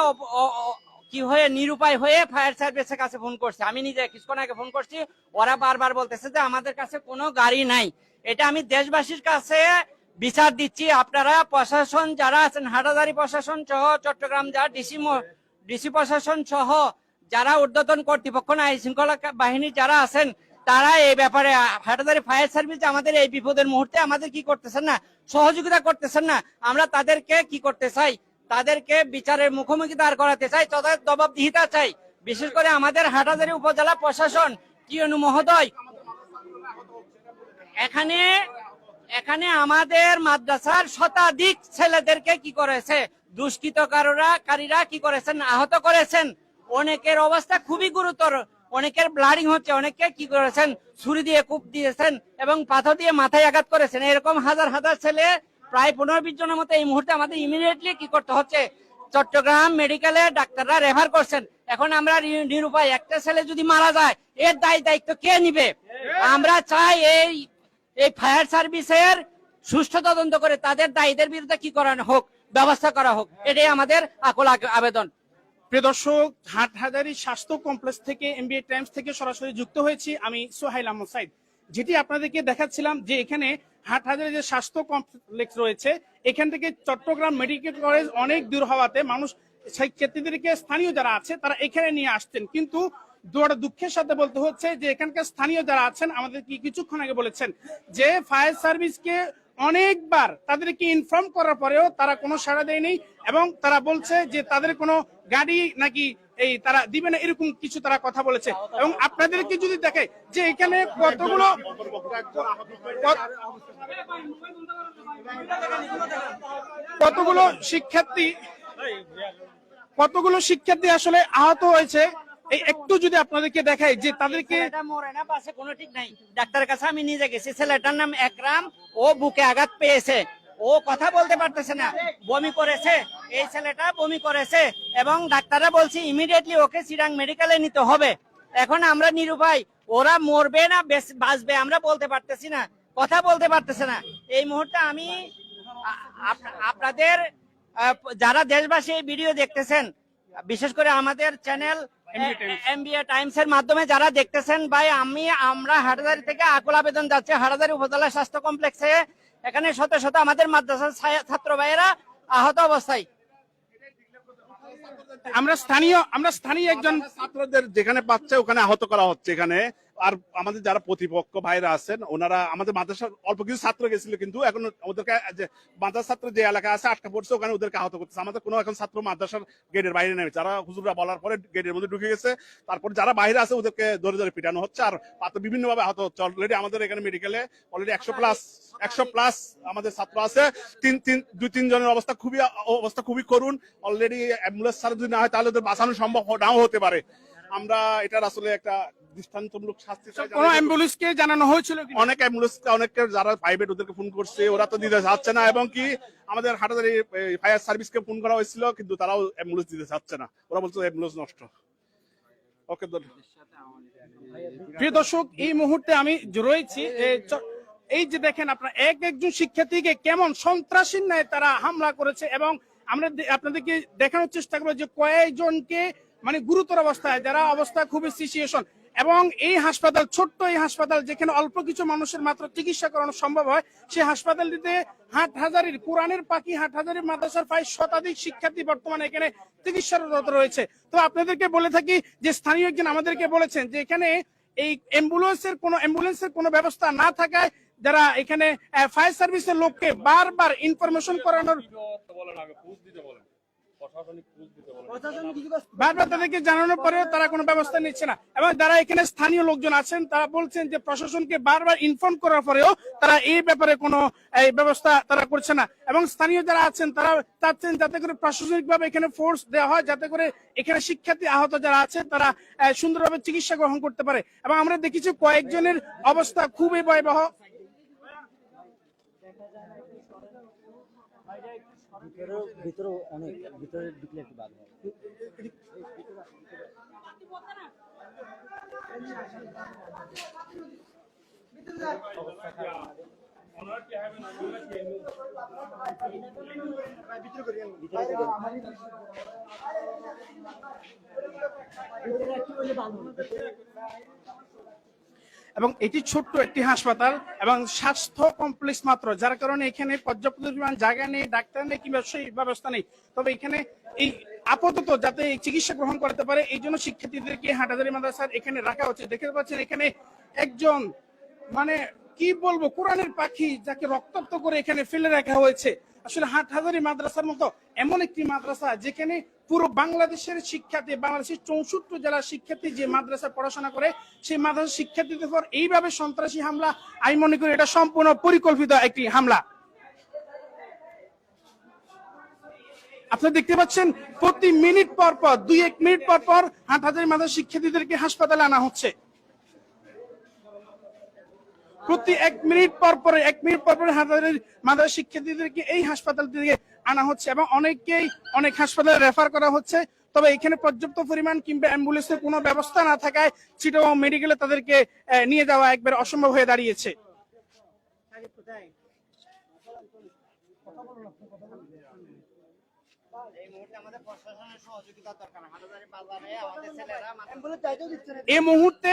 কি হয়ে নিরুপায় হয়ে ফায়ার সার্ভিসের কাছে ফোন করছি। আমি নিজে কিছুক্ষণ আগে ফোন করছি, ওরা বারবার বলতেছে যে আমাদের কাছে কোনো গাড়ি নাই। এটা আমি দেশবাসীর কাছে বিচার দিচ্ছি। আপনারা প্রশাসন যারা আছেন, হাটহাজারী প্রশাসন সহ চট্টগ্রাম যা ডিসি প্রশাসন সহ যারা ঊর্ধ্বতন কর্তৃপক্ষ, আইন শৃঙ্খলা বাহিনী যারা আছেন, তারা এই ব্যাপারে হাটহাজারী ফায়ার সার্ভিস আমাদের এই বিপদের মুহূর্তে আমাদের কি করতেছেন না, সহযোগিতা করতেছেন না। আমরা তাদেরকে কি করতে চাই, তাদেরকে বিচারের মুখোমুখি দাঁড় করাতে চাই, তাদের জবাবদিহিতা চাই। বিশেষ করে আমাদের হাটহাজারী উপজেলা প্রশাসন, কি মহোদয়, এখানে এখানে আমাদের মাদ্রাসার শতাধিক ছেলেদেরকে কি করেছে দুষ্কৃতকারীরা কি করেছেন, আহত করেছেন। অনেকের অবস্থা খুবই গুরুতর, অনেকের ব্লাডিং হচ্ছে, অনেকে কি করেছেন ছুরি দিয়ে কূপ দিয়েছেন এবং পাথর দিয়ে মাথায় আঘাত করেছেন। এরকম হাজার হাজার ছেলে, প্রায় 15-20 জনের মতো এই মুহূর্তে আমাদের ইমিডিয়েটলি কি করতে হচ্ছে, চট্টগ্রাম মেডিকেলে ডাক্তাররা রেফার করছেন। এখন আমরা নিরুপায়, একটা ছেলে যদি মারা যায় এর দায়িত্ব কে নিবে? আমরা চাই এই ফায়ার সার্ভিসের সুষ্ঠু তদন্ত করে তাদের দায়ীদের বিরুদ্ধে কি করানো হোক, ব্যবস্থা করা হোক, এটাই আমাদের আকুল আবেদন। প্রিয় দর্শক, হাটহাজারী স্বাস্থ্য কমপ্লেক্স থেকে এমবিএ টাইমস থেকে সরাসরি যুক্ত হয়েছি আমি সোহাইল আহমদ সাইদ। যেটি আপনাদেরকে দেখাচ্ছিলাম যে এখানে হাটহাজারী যে স্বাস্থ্য কমপ্লেক্স রয়েছে, এখান থেকে চট্টগ্রাম মেডিকেল কলেজ অনেক দূর হওয়াতে মানুষ শিক্ষার্থীদেরকে স্থানীয় যারা আছে তারা এখানে নিয়ে আসতেন, কিন্তু দুঃখের সাথে বলতে হচ্ছে যে এখানকার স্থানীয় যারা আছেন আমাদের কিছুক্ষণ আগে বলেছেন যে ফায়ার সার্ভিসকে অনেকবার তাদেরকে ইনফর্ম করার পরেও তারা কোনো সাড়া দেয়নি এবং তারা বলছে যে তাদের কোনো গাড়ি নাকি এই তারা দিবে না, এরকম কিছু তারা কথা বলেছে। এবং আপনাদেরকে যদি দেখে যে এখানে কতগুলো শিক্ষার্থী আসলে আহত হয়েছে, এই একটু যদি আপনাদেরকে দেখাই যে তাদেরকে মরে না, পাশে কোনো ঠিক নাই। ডাক্তারের কাছে আমি নিজে গেছি, ছেলেটার নাম একরাম, ও বুকে আঘাত পেয়েছে, ও কথা বলতে পারতেছে না, বমি করেছে, এই ছেলেটা বমি করেছে এবং ডাক্তাররা বলছে ইমিডিয়েটলি ওকে চিরাং মেডিকেলে নিতে হবে। এখন আমরা নিরুপায়, ওরা মরবে না বাঁচবে আমরা বলতে পারতেছি না, কথা বলতে পারতেছে না। এই মুহূর্তে আমি আপনাদের যারা দেশবাসী এই ভিডিও দেখতেছেন, বিশেষ করে আমাদের চ্যানেল এমবিএ টাইমস এর মাধ্যমে যারা দেখতেছেন, ভাই আমরা হাটহাজারী থেকে আকুল আবেদন যাচ্ছে হাটহাজারী উপজেলা স্বাস্থ্য কমপ্লেক্সে। এখানে শত শত আমাদের মাদ্রাসার ছাত্র ভাইয়েরা আহত অবস্থায়। আমরা স্থানীয় একজন ছাত্রদের যেখানে পাচ্ছে ওখানে আহত করা হচ্ছে এখানে। আর আমাদের যারা প্রতিপক্ষ ভাইরা আছেন ওনারা আমাদের মাদ্রাসার অল্প কিছু ছাত্র গেছিল, কিন্তু এখন ওদেরকে মাদ্রাসা ছাত্র যে এলাকা আছে আটকা পড়ছে, ওখানে ওদেরকে আহত করতেছে। আমাদের কোনো এখন ছাত্র মাদ্রাসার গেটের বাইরে নেমে, যারা হুজুররা বলার পরে গেটের মধ্যে ঢুকে গেছে, তারপর যারা বাইরে আছে ওদেরকে ধরে ধরে পিটানো হচ্ছে আর বিভিন্ন ভাবে আহত হচ্ছে। অলরেডি আমাদের এখানে মেডিকেলে অলরেডি 100 প্লাস আমাদের ছাত্র আছে। 2-3 জনের অবস্থা খুবই করুণ। অলরেডি অ্যাম্বুলেন্স ছাড়া যদি না হয় তাহলে ওদের বাঁচানো সম্ভব নাও হতে পারে। আমরা এটার আসলে একটা দৃষ্টান্তমূলক শাস্তি চাই। কোন অ্যাম্বুলেন্সকে জানানো হয়েছিল? অনেক অনেকে যারা প্রাইভেট ওদেরকে ফোন করছে, ওরা তো দিতে চাচ্ছে না, এবং কি আমাদের হাটহাজারী ফায়ার সার্ভিসকে ফোন করা হয়েছিল কিন্তু তারাও অ্যাম্বুলেন্স দিতে চাচ্ছে না, ওরা বলছে অ্যাম্বুলেন্স নষ্ট। ওকে, প্রিয় দর্শক, এই মুহূর্তে আমি রয়েছি এই যে দেখেন আপনারা একজন শিক্ষার্থীকে কেমন সন্ত্রাসীর ন্যায় তারা হামলা করেছে এবং আমরা আপনাদেরকে দেখানোর চেষ্টা করবো যে কয়েকজনকে মানে গুরুতর অবস্থায়, যারা অবস্থা খুবই সিচুয়েশন, এবং এই হাসপাতাল, ছোট্ট এই হাসপাতাল যেখানে অল্প কিছু মানুষের মাত্র চিকিৎসা করানো সম্ভব হয়, সেই হাসপাতালটিতে হাটহাজারীর কোরআনের পাখি হাটহাজারী মাদ্রাসার প্রায় শতাধিক শিক্ষার্থী বর্তমানে এখানে চিকিৎসারত রয়েছে। তো আপনাদেরকে বলে থাকি যে স্থানীয় একজন আমাদেরকে বলেছেন যে এখানে এই অ্যাম্বুলেন্সের কোনো ব্যবস্থা না থাকায় যারা এখানে ফায়ার সার্ভিসের লোককে বারবার ইনফরমেশন করানোর, বারবার তাদেরকে জানানোর পরেও তারা কোনো ব্যবস্থা নিচ্ছে না। এবং যারা এখানে স্থানীয় লোকজন আছেন তারা বলছেন যে প্রশাসনকে বারবার ইনফর্ম করার পরেও তারা এই ব্যাপারে কোনো ব্যবস্থা তারা করছে না। এবং স্থানীয় যারা আছেন তারা চাচ্ছেন যাতে করে প্রশাসনিকভাবে এখানে ফোর্স দেওয়া হয়, যাতে করে এখানে শিক্ষার্থী আহত যারা আছে তারা সুন্দরভাবে চিকিৎসা গ্রহণ করতে পারে। এবং আমরা দেখেছি কয়েকজনের অবস্থা খুবই ভয়াবহ। ভিতরে অনেক ভিতরে ঢুকলে একটু বাদ হয়। এবং এটি ছোট্ট একটি হাসপাতাল এবং স্বাস্থ্য কমপ্লেক্স মাত্র, যার কারণে এখানে পর্যাপ্ত পরিমাণ জায়গা নেই, ডাক্তার নেই কিংবা সেই ব্যবস্থা নেই। তবে এখানে এই আপাতত যাতে এই চিকিৎসা গ্রহণ করতে পারে এই জন্য শিক্ষার্থীদেরকে হাটহাজারী মাদ্রাসার এখানে রাখা হচ্ছে। দেখতে পাচ্ছেন এখানে একজন মানে কি বলবো কোরআনের পাখি যাকে রক্তাক্ত করে এখানে ফেলে রাখা হয়েছে। আসলে হাটহাজারী মাদ্রাসার মতো এমন একটি মাদ্রাসা যেখানে পুরো বাংলাদেশের শিক্ষার্থী, বাংলাদেশের 64 জেলার শিক্ষার্থী যে মাদ্রাসায় পড়াশোনা করে, সেই মাদ্রাসার শিক্ষার্থীদের উপর এইভাবে সন্ত্রাসী হামলা, আমি মনে করি এটা সম্পূর্ণ পরিকল্পিত একটি হামলা। আপনারা দেখতে পাচ্ছেন প্রতি মিনিট পর পর 2-1 মিনিট পর পর হাটহাজারী মাদ্রাসার শিক্ষার্থীদেরকে হাসপাতালে আনা হচ্ছে। প্রতি 1 মিনিট পর পর হাটহাজারী মাদ্রাসার শিক্ষার্থীদেরকে এই হাসপাতাল থেকে আনা হচ্ছে এবং অনেক হাসপাতালে রেফার করা হচ্ছে। তবে এখানে পর্যাপ্ত পরিমাণ কিংবা অ্যাম্বুলেন্সের কোনো ব্যবস্থা না থাকায় চিটাগং মেডিকেলে তাদেরকে নিয়ে যাওয়া একবার অসম্ভব হয়ে দাঁড়িয়েছে। এই মুহূর্তে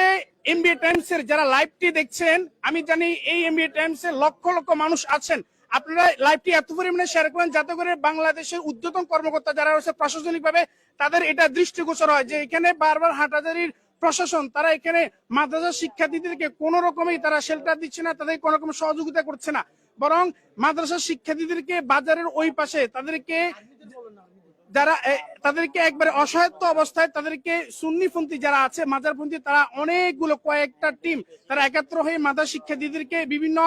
এমবিএ টাইমস এর যারা লাইভটি দেখছেন, আমি জানি এই এমবিএ টাইমস এর লক্ষ লক্ষ মানুষ আছেন। আপনারা লাইভটি এত পরিমাণে শেয়ার করেন যাতে করে বাংলাদেশের ঊর্ধ্বতন কর্মকর্তা যারা রয়েছে প্রশাসনিকভাবে তাদের এটা দৃষ্টিগোচর হয় যে এখানে বারবার হাটহাজারীর প্রশাসন তারা এখানে মাদ্রাসা শিক্ষার্থীদেরকে কোনো রকমই তারা শেল্টার দিচ্ছে না, তাদের কোনো রকম সহযোগিতা করছে না, বরং মাদ্রাসা শিক্ষার্থীদেরকে বাজারের ওই পাশে তাদেরকে একবারে অসহায়ত্ব অবস্থায় তাদেরকে সুন্নিপন্থী যারা আছে, মাজারপন্থী, তারা অনেকগুলো কয়েকটা টিম তারা একাত্র হয়ে মাদ্রাসা শিক্ষার্থীদেরকে বিভিন্ন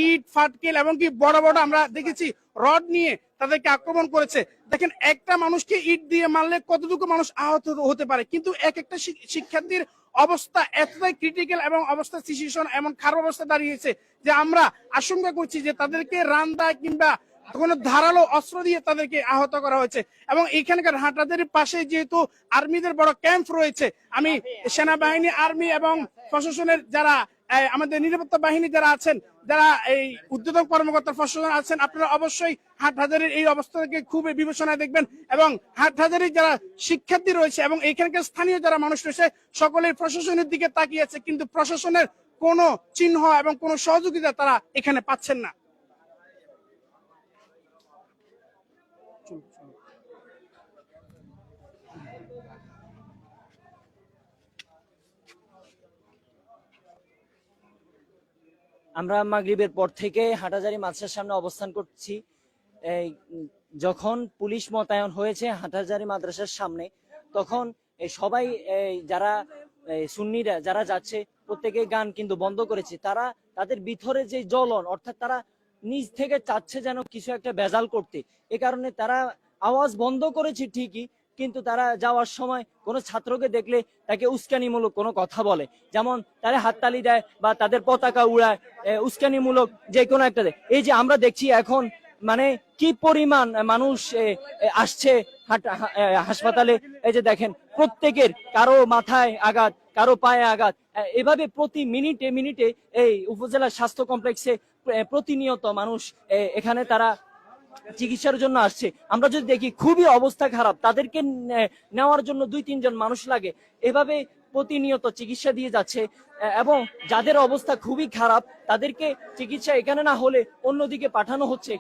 ইট, ফাটকেল এমনকি বড় বড় আমরা দেখেছি রড নিয়ে তাদেরকে আক্রমণ করেছে। দেখেন একটা মানুষকে ইট দিয়ে মারলে কতটুকু মানুষ আহত হতে পারে, কিন্তু একটা শিক্ষার্থীর অবস্থা এতটাই ক্রিটিক্যাল এবং অবস্থা সিচুয়েশন এমন খারাপ অবস্থা দাঁড়িয়েছে যে আমরা আশঙ্কা করছি যে তাদেরকে রান্দা কিংবা কোনো ধারালো অস্ত্র দিয়ে তাদেরকে আহত করা হয়েছে। এবং এখানকার হাটহাজারীর পাশে যেহেতু আর্মিদের বড় ক্যাম্প রয়েছে, আমি সেনাবাহিনী, আর্মি এবং প্রশাসনের যারা আমাদের নিরাপত্তা বাহিনী যারা আছেন, যারা এই ঊর্ধ্বতন কর্মকর্তা প্রশাসন আছেন, আপনারা অবশ্যই হাটহাজারীর এই অবস্থাকে খুবই বিবেচনায় দেখবেন এবং হাটহাজারীর যারা শিক্ষার্থী রয়েছে এবং এখানকার স্থানীয় যারা মানুষ রয়েছে সকলেই প্রশাসনের দিকে তাকিয়ে আছে, কিন্তু প্রশাসনের কোনো চিহ্ন এবং কোনো সহযোগিতা তারা এখানে পাচ্ছেন না। আমরা মাগরিবের পর থেকে হাটহাজারী মাদ্রাসার সামনে অবস্থান করছি। যখন পুলিশ মোতায়েন হয়েছে হাটহাজারী মাদ্রাসার সামনে, তখন সবাই যারা সুন্নিরা যারা যাচ্ছে প্রত্যেকে গান কিন্তু বন্ধ করেছে। তারা তাদের ভিতরে যে জ্বলন, অর্থাৎ তারা নিজ থেকে চাচ্ছে যেন কিছু একটা ভেজাল করতে, এ কারণে তারা আওয়াজ বন্ধ করেছে ঠিকই, কিন্তু তারা যাওয়ার সময় কোনো ছাত্রকে দেখলে তাকে উস্কানিমূলক কোনো কথা বলে, যেমন তারা হাততালি দেয় বা তাদের পতাকা উড়ায়, উস্কানিমূলক যে কোনো একটা দেয়। এই যে আমরা দেখছি এখন মানে কি পরিমাণ মানুষ আসছে হাসপাতালে, এই যে দেখেন প্রত্যেকের কারো মাথায় আঘাত, কারো পায়ে আঘাত, এভাবে প্রতি মিনিটে মিনিটে এই উপজেলা স্বাস্থ্য কমপ্লেক্সে প্রতিনিয়ত মানুষ এখানে তারা চিকিৎসার জন্য আসছে। আমরা যদি দেখি খুবই অবস্থা খারাপ, তাদেরকে নেওয়ার জন্য 2-3 জন মানুষ লাগে, এভাবে প্রতিনিয়ত চিকিৎসা দিয়ে যাচ্ছে। এবং যাদের অবস্থা খুবই খারাপ তাদেরকে চিকিৎসা এখানে না হলে অন্যদিকে পাঠানো হচ্ছে।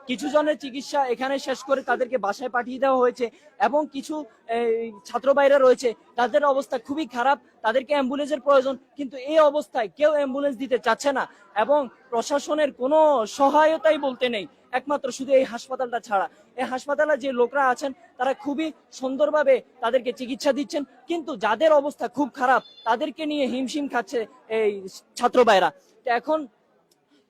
কিছু জনের চিকিৎসা এখানে শেষ করে তাদেরকে বাসায় পাঠিয়ে দেওয়া হয়েছে এবং কিছু ছাত্র ভাইরা রয়েছে তাদের অবস্থা খুবই খারাপ, তাদেরকে অ্যাম্বুলেন্সের প্রয়োজন, কিন্তু এই অবস্থায় কেউ অ্যাম্বুলেন্স দিতে চাচ্ছে না এবং প্রশাসনের কোনো সহায়তাই বলতে নেই, একমাত্র শুধু এই হাসপাতালটা ছাড়া। এই হাসপাতালে যে লোকরা আছেন তারা খুবই সুন্দরভাবে তাদেরকে চিকিৎসা দিচ্ছেন, কিন্তু যাদের অবস্থা খুব খারাপ তাদেরকে নিয়ে হিমশিম খাচ্ছে এই ছাত্র ভাইরা। এখন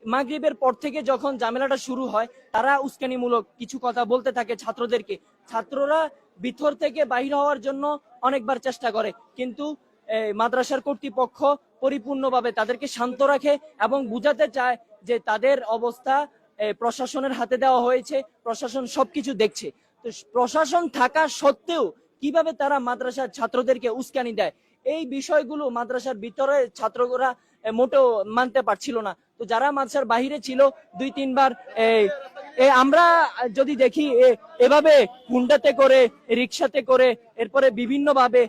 মাগরিবের পর থেকে যখন ঝামেলাটা শুরু হয়, তারা উস্কানিমূলক কিছু কথা বলতে থাকে ছাত্রদেরকে। ছাত্ররা ভিতর থেকে বাইরে হওয়ার জন্য অনেকবার চেষ্টা করে, কিন্তু মাদ্রাসার কর্তৃপক্ষ পরিপূর্ণভাবে তাদেরকে শান্ত রাখে এবং বুঝাতে চায় যে তাদের অবস্থা প্রশাসনের হাতে দেওয়া হয়েছে, প্রশাসন সবকিছু দেখছে। তো প্রশাসন থাকা সত্ত্বেও কিভাবে তারা মাদ্রাসার ছাত্রদেরকে উস্কানি দেয়, এই বিষয়গুলো মাদ্রাসার ভিতরে ছাত্ররা মোটেও মানতে পারছিল না। তো যারা মাদ্রাসার বাহিরে ছিল 2-3 বার আমরা যদি দেখি এভাবে হুন্ডাতে করে, রিক্সাতে করে, এরপরে বিভিন্ন ভাবে,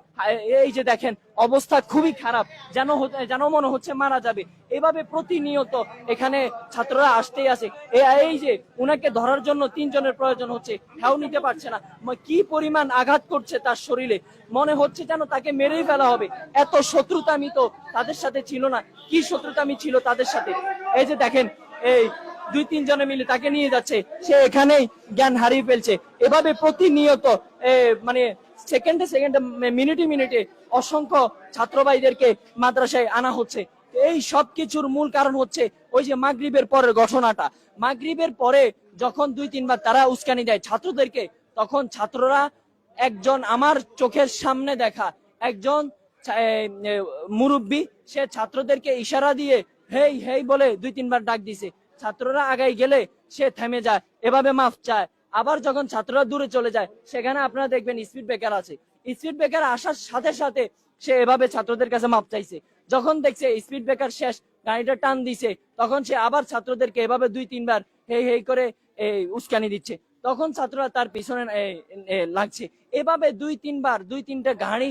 এই যে দেখেন অবস্থা খুবই খারাপ, যেন মনে হচ্ছে মারা যাবে। এভাবে প্রতিনিয়ত এখানে ছাত্ররা আসতেই আছে। এই যে উনাকে ধরার জন্য 3 জনের প্রয়োজন হচ্ছে, তাও নিতে পারছে না। কি পরিমাণ আঘাত করছে তার শরীরে, মনে হচ্ছে যেন তাকে মেরেই ফেলা হবে। এত শত্রুতামি তো তাদের সাথে ছিল না, কি শত্রুতামি ছিল তাদের সাথে। এই যে দেখেন এই 2-3 জনে মিলে তাকে নিয়ে যাচ্ছে, সে এখানেই জ্ঞান হারিয়ে ফেলছে। এভাবে প্রতিনিয়ত মানে সেকেন্ডে সেকেন্ডে মিনিটে মিনিটে অসংখ্য ছাত্র ভাইদেরকে মাদ্রাসায় আনা হচ্ছে। এই সব কিছুর মূল কারণ হচ্ছে ওই যে মাগরিবের পরের ঘটনাটা। মাগরিবের পরে যখন 2-3 বার তারা উস্কানি দেয় ছাত্রদেরকে, তখন ছাত্ররা একজন আমার চোখের সামনে দেখা একজন মুরব্বী, সে ছাত্রদেরকে ইশারা দিয়ে হেই হেই বলে 2-3 বার ডাক দিছে। ছাত্ররা আগাই গেলে সে থেমে যায়, এভাবে মাফ চায়। আবার যখন ছাত্ররা দূরে চলে যায়, সেখানে আপনারা দেখবেন স্পিড ব্রেকার আছে, স্পিড ব্রেকার আসার সাথে সাথে সে এভাবে ছাত্রদের কাছে মাপ চাইছে। যখন দেখছে স্পিড ব্রেকার শেষ, গাড়িটা টান দিছে, তখন সে আবার ছাত্রদেরকে এভাবে 2-3 বার হেই হেই করে উস্কানি দিচ্ছে। তখন ছাত্ররা তার পিছনে লাগছে। এভাবে 2-3 বার 2-3টা গাড়ি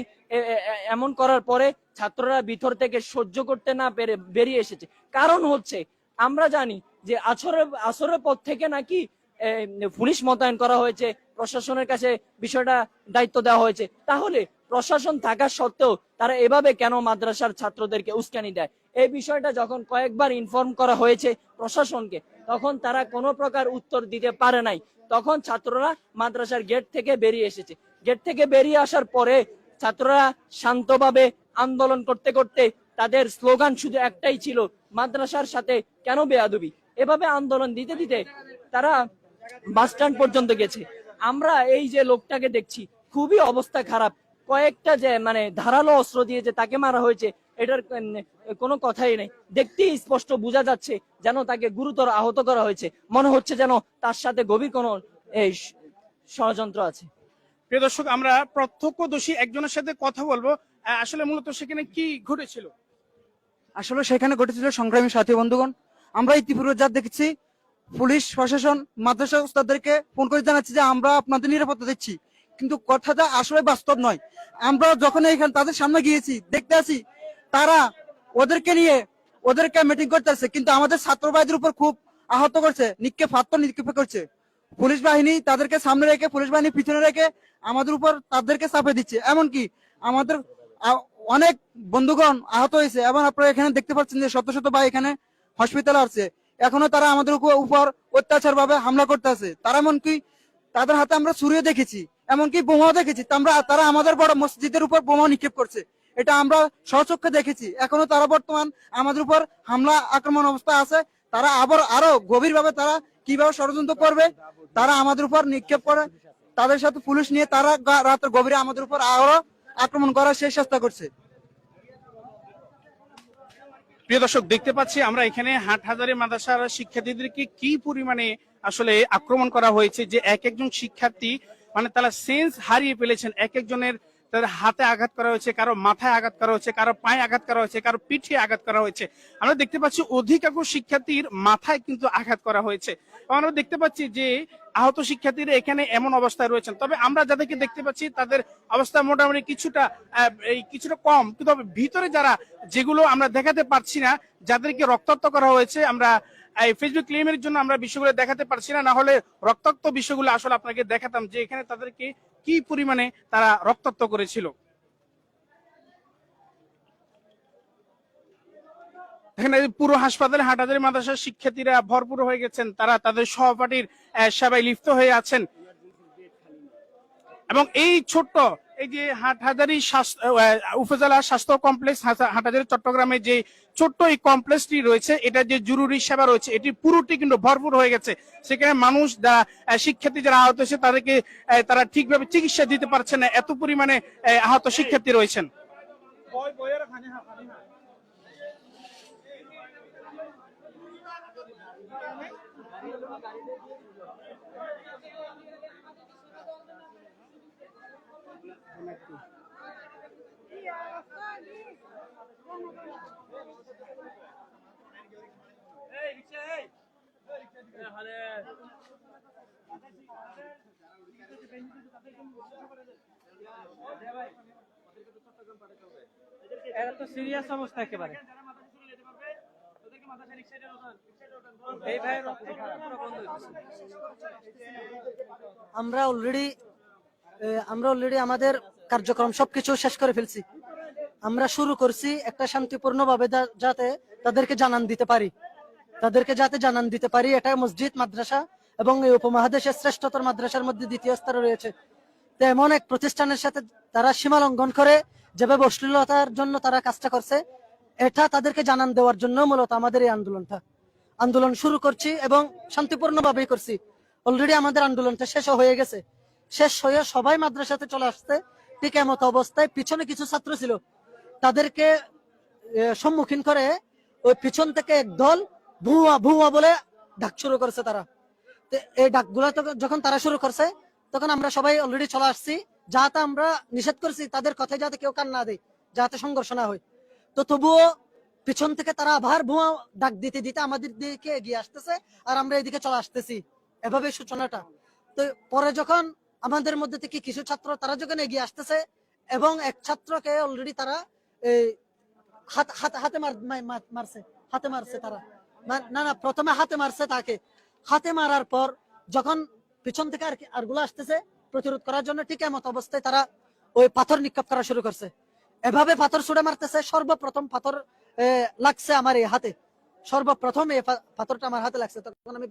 এমন করার পরে ছাত্ররা ভিতর থেকে সহ্য করতে না পেরে বেরিয়ে এসেছে। কারণ হচ্ছে আমরা জানি যে আসরের পর থেকে নাকি পুলিশ মোতায়েন করা হয়েছে, প্রশাসনের কাছে বিষয়টা দায়িত্ব দেওয়া হয়েছে। তাহলে প্রশাসন থাকা সত্ত্বেও তারা এভাবে কেন মাদ্রাসার ছাত্রদেরকে উস্কানি দেয়? এই বিষয়টা যখন কয়েকবার ইনফর্ম করা হয়েছে প্রশাসনকে, তখন তারা কোনো প্রকার উত্তর দিতে পারে নাই। তখন ছাত্ররা মাদ্রাসার গেট থেকে বেরিয়ে এসেছে। গেট থেকে বেরিয়ে আসার পরে ছাত্ররা শান্তভাবে আন্দোলন করতে করতে তাদের স্লোগান শুধু একটাই ছিল, মাদ্রাসার সাথে কেন বেয়াদবি। এভাবে আন্দোলন দিতে দিতে তারা বাস স্ট্যান্ড পর্যন্ত গেছে। আমরা এই যে লোকটাকে দেখছি, খুবই অবস্থা খারাপ। কয়েকটা যে মানে ধারালো অস্ত্র দিয়ে যে তাকে মারা হয়েছে, এটার কোনো কথাই নেই। দেখতেই স্পষ্ট বোঝা যাচ্ছে যেন তাকে গুরুতর আহত করা হয়েছে। মনে হচ্ছে যেন তার সাথে গভীর কোনো ষড়যন্ত্র আছে। প্রিয় দর্শক, আমরা প্রত্যক্ষদর্শী একজনের সাথে কথা বলবো। আসলে মূলত সেখানে কি ঘটেছিল? আসলে সেখানে ঘটেছিল সংগ্রামী সাথী বন্ধুগণ, আমরা ইতিপূর্বে যা দেখেছি, পুলিশ প্রশাসন মাদ্রাসা উস্তাদদেরকে ফোন করে জানাচ্ছে যে আমরা আপনাদের নিরাপত্তা দিচ্ছি, কিন্তু কথাটা আসলে বাস্তব নয়। আমরা যখন এখানে তাদের সামনে গিয়েছি, দেখতে আছি তারা ওদেরকে মিটিং করতেছে, কিন্তু আমাদের ছাত্র ভাইদের উপর খুব আহত করছে, নিক্ষেপ করছে। পুলিশ বাহিনী তাদেরকে সামনে রেখে, পুলিশ বাহিনী পিছনে রেখে আমাদের উপর তাদেরকে চাপে দিচ্ছে। এমনকি আমাদের অনেক বন্ধুগণ আহত হয়েছে, এবং আপনারা এখানে দেখতে পাচ্ছেন যে শত শত ভাই এখানে হসপিটালে আছে। এখনো তারা আমাদের উপর অত্যাচার ভাবে হামলা করতে আছে। তারা এমনকি তাদের হাতে আমরা ছুরিও দেখেছি, এমনকি বোমাও দেখেছি। তারা আমাদের বড় মসজিদের উপর বোমা নিক্ষেপ করছে, এটা আমরা স্বচক্ষে দেখেছি। এখনো তারা বর্তমান আমাদের উপর হামলা আক্রমণ অবস্থা আছে। তারা আরো গভীর ভাবে তারা কিভাবে ষড়যন্ত্র করবে, তারা আমাদের উপর নিক্ষেপ করে, তাদের সাথে পুলিশ নিয়ে তারা রাতের গভীরে আমাদের উপর আরো আক্রমণ করার শেষ চেষ্টা করছে। প্রিয় দর্শক, দেখতে পাচ্ছি আমরা এখানে হাটহাজারী মাদ্রাসার শিক্ষার্থীদেরকে কি পরিমাণে আসলে আক্রমণ করা হয়েছে, যে এক একজন শিক্ষার্থী মানে তারা সেন্স হারিয়ে ফেলেছেন। এক একজনের তাদের হাতে আঘাত করা হয়েছে, কারো মাথায় আঘাত করা হয়েছে, কারো পায়ে আঘাত করা হয়েছে, কারো পিঠে আঘাত করা হয়েছে। আমরা দেখতে পাচ্ছি অধিকাংশ শিক্ষার্থীর মাথায় কিন্তু আঘাত করা হয়েছে। আমরা দেখতে পাচ্ছি যে আহত শিক্ষার্থীরা এখানে এমন অবস্থায় রয়েছেন। তবে আমরা যাদেরকে দেখতে পাচ্ছি তাদের অবস্থা মোটামুটি কিছুটা কম, কিন্তু ভিতরে যারা যেগুলো আমরা দেখাতে পারছি না, যাদেরকে রক্তাক্ত করা হয়েছে, আমরা এই ফেসবুক ক্লেমের জন্য আমরা বিষয়গুলো দেখাতে পারছি না, না হলে রক্তাক্ত বিষয়গুলো আসলে আপনাকে দেখাতাম যে এখানে তাদেরকে কি পরিমাণে তারা রক্তাক্ত করেছিল। এখানে পুরো হাসপাতালে হাটহাজারী মাদ্রাসার শিক্ষার্থীরা ভরপুর হয়ে গেছেন, তারা তাদের সহপাঠীর সেবায় লিপ্ত হয়ে আছেন। এবং এই ছোট্ট এই যে হাটহাজারী উপজেলা স্বাস্থ্য কমপ্লেক্স, হাটহাজারী চট্টগ্রামে যে ছোট্ট এই কমপ্লেক্সটি রয়েছে, এটা যে জরুরি সেবা রয়েছে, এটি পুরোটি কিন্তু ভরপুর হয়ে গেছে। সেখানে মানুষ শিক্ষার্থী যারা আহত হয়েছে তাদেরকে তারা ঠিকভাবে চিকিৎসা দিতে পারছে না, এত পরিমাণে আহত শিক্ষার্থী রয়েছেন। এটা তো সিরিয়াস অবস্থা একেবারে। আমরা অলরেডি আমাদের কার্যক্রম সবকিছু শেষ করে ফেলছি। আমরা শুরু করছি একটা শান্তিপূর্ণ ভাবে যাতে তাদেরকে জানান দিতে পারি। তাদেরকে যাতে জানান দিতে পারি এটা মসজিদ মাদ্রাসা এবং এই উপমহাদেশের শ্রেষ্ঠতর মাদ্রাসার মধ্যে দ্বিতীয় স্তরে রয়েছে। তো এমন এক প্রতিষ্ঠানের সাথে তারা সীমা লঙ্ঘন করে যেভাবে অশ্লীলতার জন্য তারা কাজটা করছে, এটা তাদেরকে জানান দেওয়ার জন্য মূলত আমাদের এই আন্দোলন শুরু করছি এবং শান্তিপূর্ণভাবেই করছি। অলরেডি আমাদের আন্দোলনটা শেষ হয়ে গেছে। শেষ হয়ে সবাই মাদ্রাসাতে চলে আসছে। ঠিক এমত অবস্থায় পিছনে কিছু ছাত্র ছিল, তাদেরকে সম্মুখীন করে ওই পিছন থেকে একদল ভুয়া ভুয়া বলে ডাক শুরু করেছে তারা। তো এই ডাকগুলো যখন তারা শুরু করছে তখন আমরা সবাই অলরেডি চলে আসছি, যাতে আমরা নিষেধ করছি তাদের কথায় যাতে কেউ কান না দেয়, যাতে সংঘর্ষ না হয়। তো তবুও পিছন থেকে তারা আবার ভুয়া ডাক দিতে দিতে আমাদের দিকে এগিয়ে আসতেছে আর আমরা এদিকে চলে আসতেছি। এভাবে সূচনাটা। তো পরে যখন আমাদের মধ্যে থেকে কিছু ছাত্র তারা যখন এগিয়ে আসতেছে এবং এক ছাত্রকে অলরেডি তারা এই হাতে মারছে তারা। না, প্রথমে হাতে মারছে তাকে। হাতে মারার পর যখন পিছন থেকে আরগুলো আসতেছে প্রতিরোধ করার জন্য, ঠিক এমত অবস্থায় তারা ওই পাথর নিক্ষেপ করা শুরু করছে। এভাবে পাথর ছুড়ে মারতেছে। সর্বপ্রথম পাথর লাগছে আমার এই হাতে। সর্বপ্রথম এই পাথরটা আমার হাতে লাগছে। তখন আমি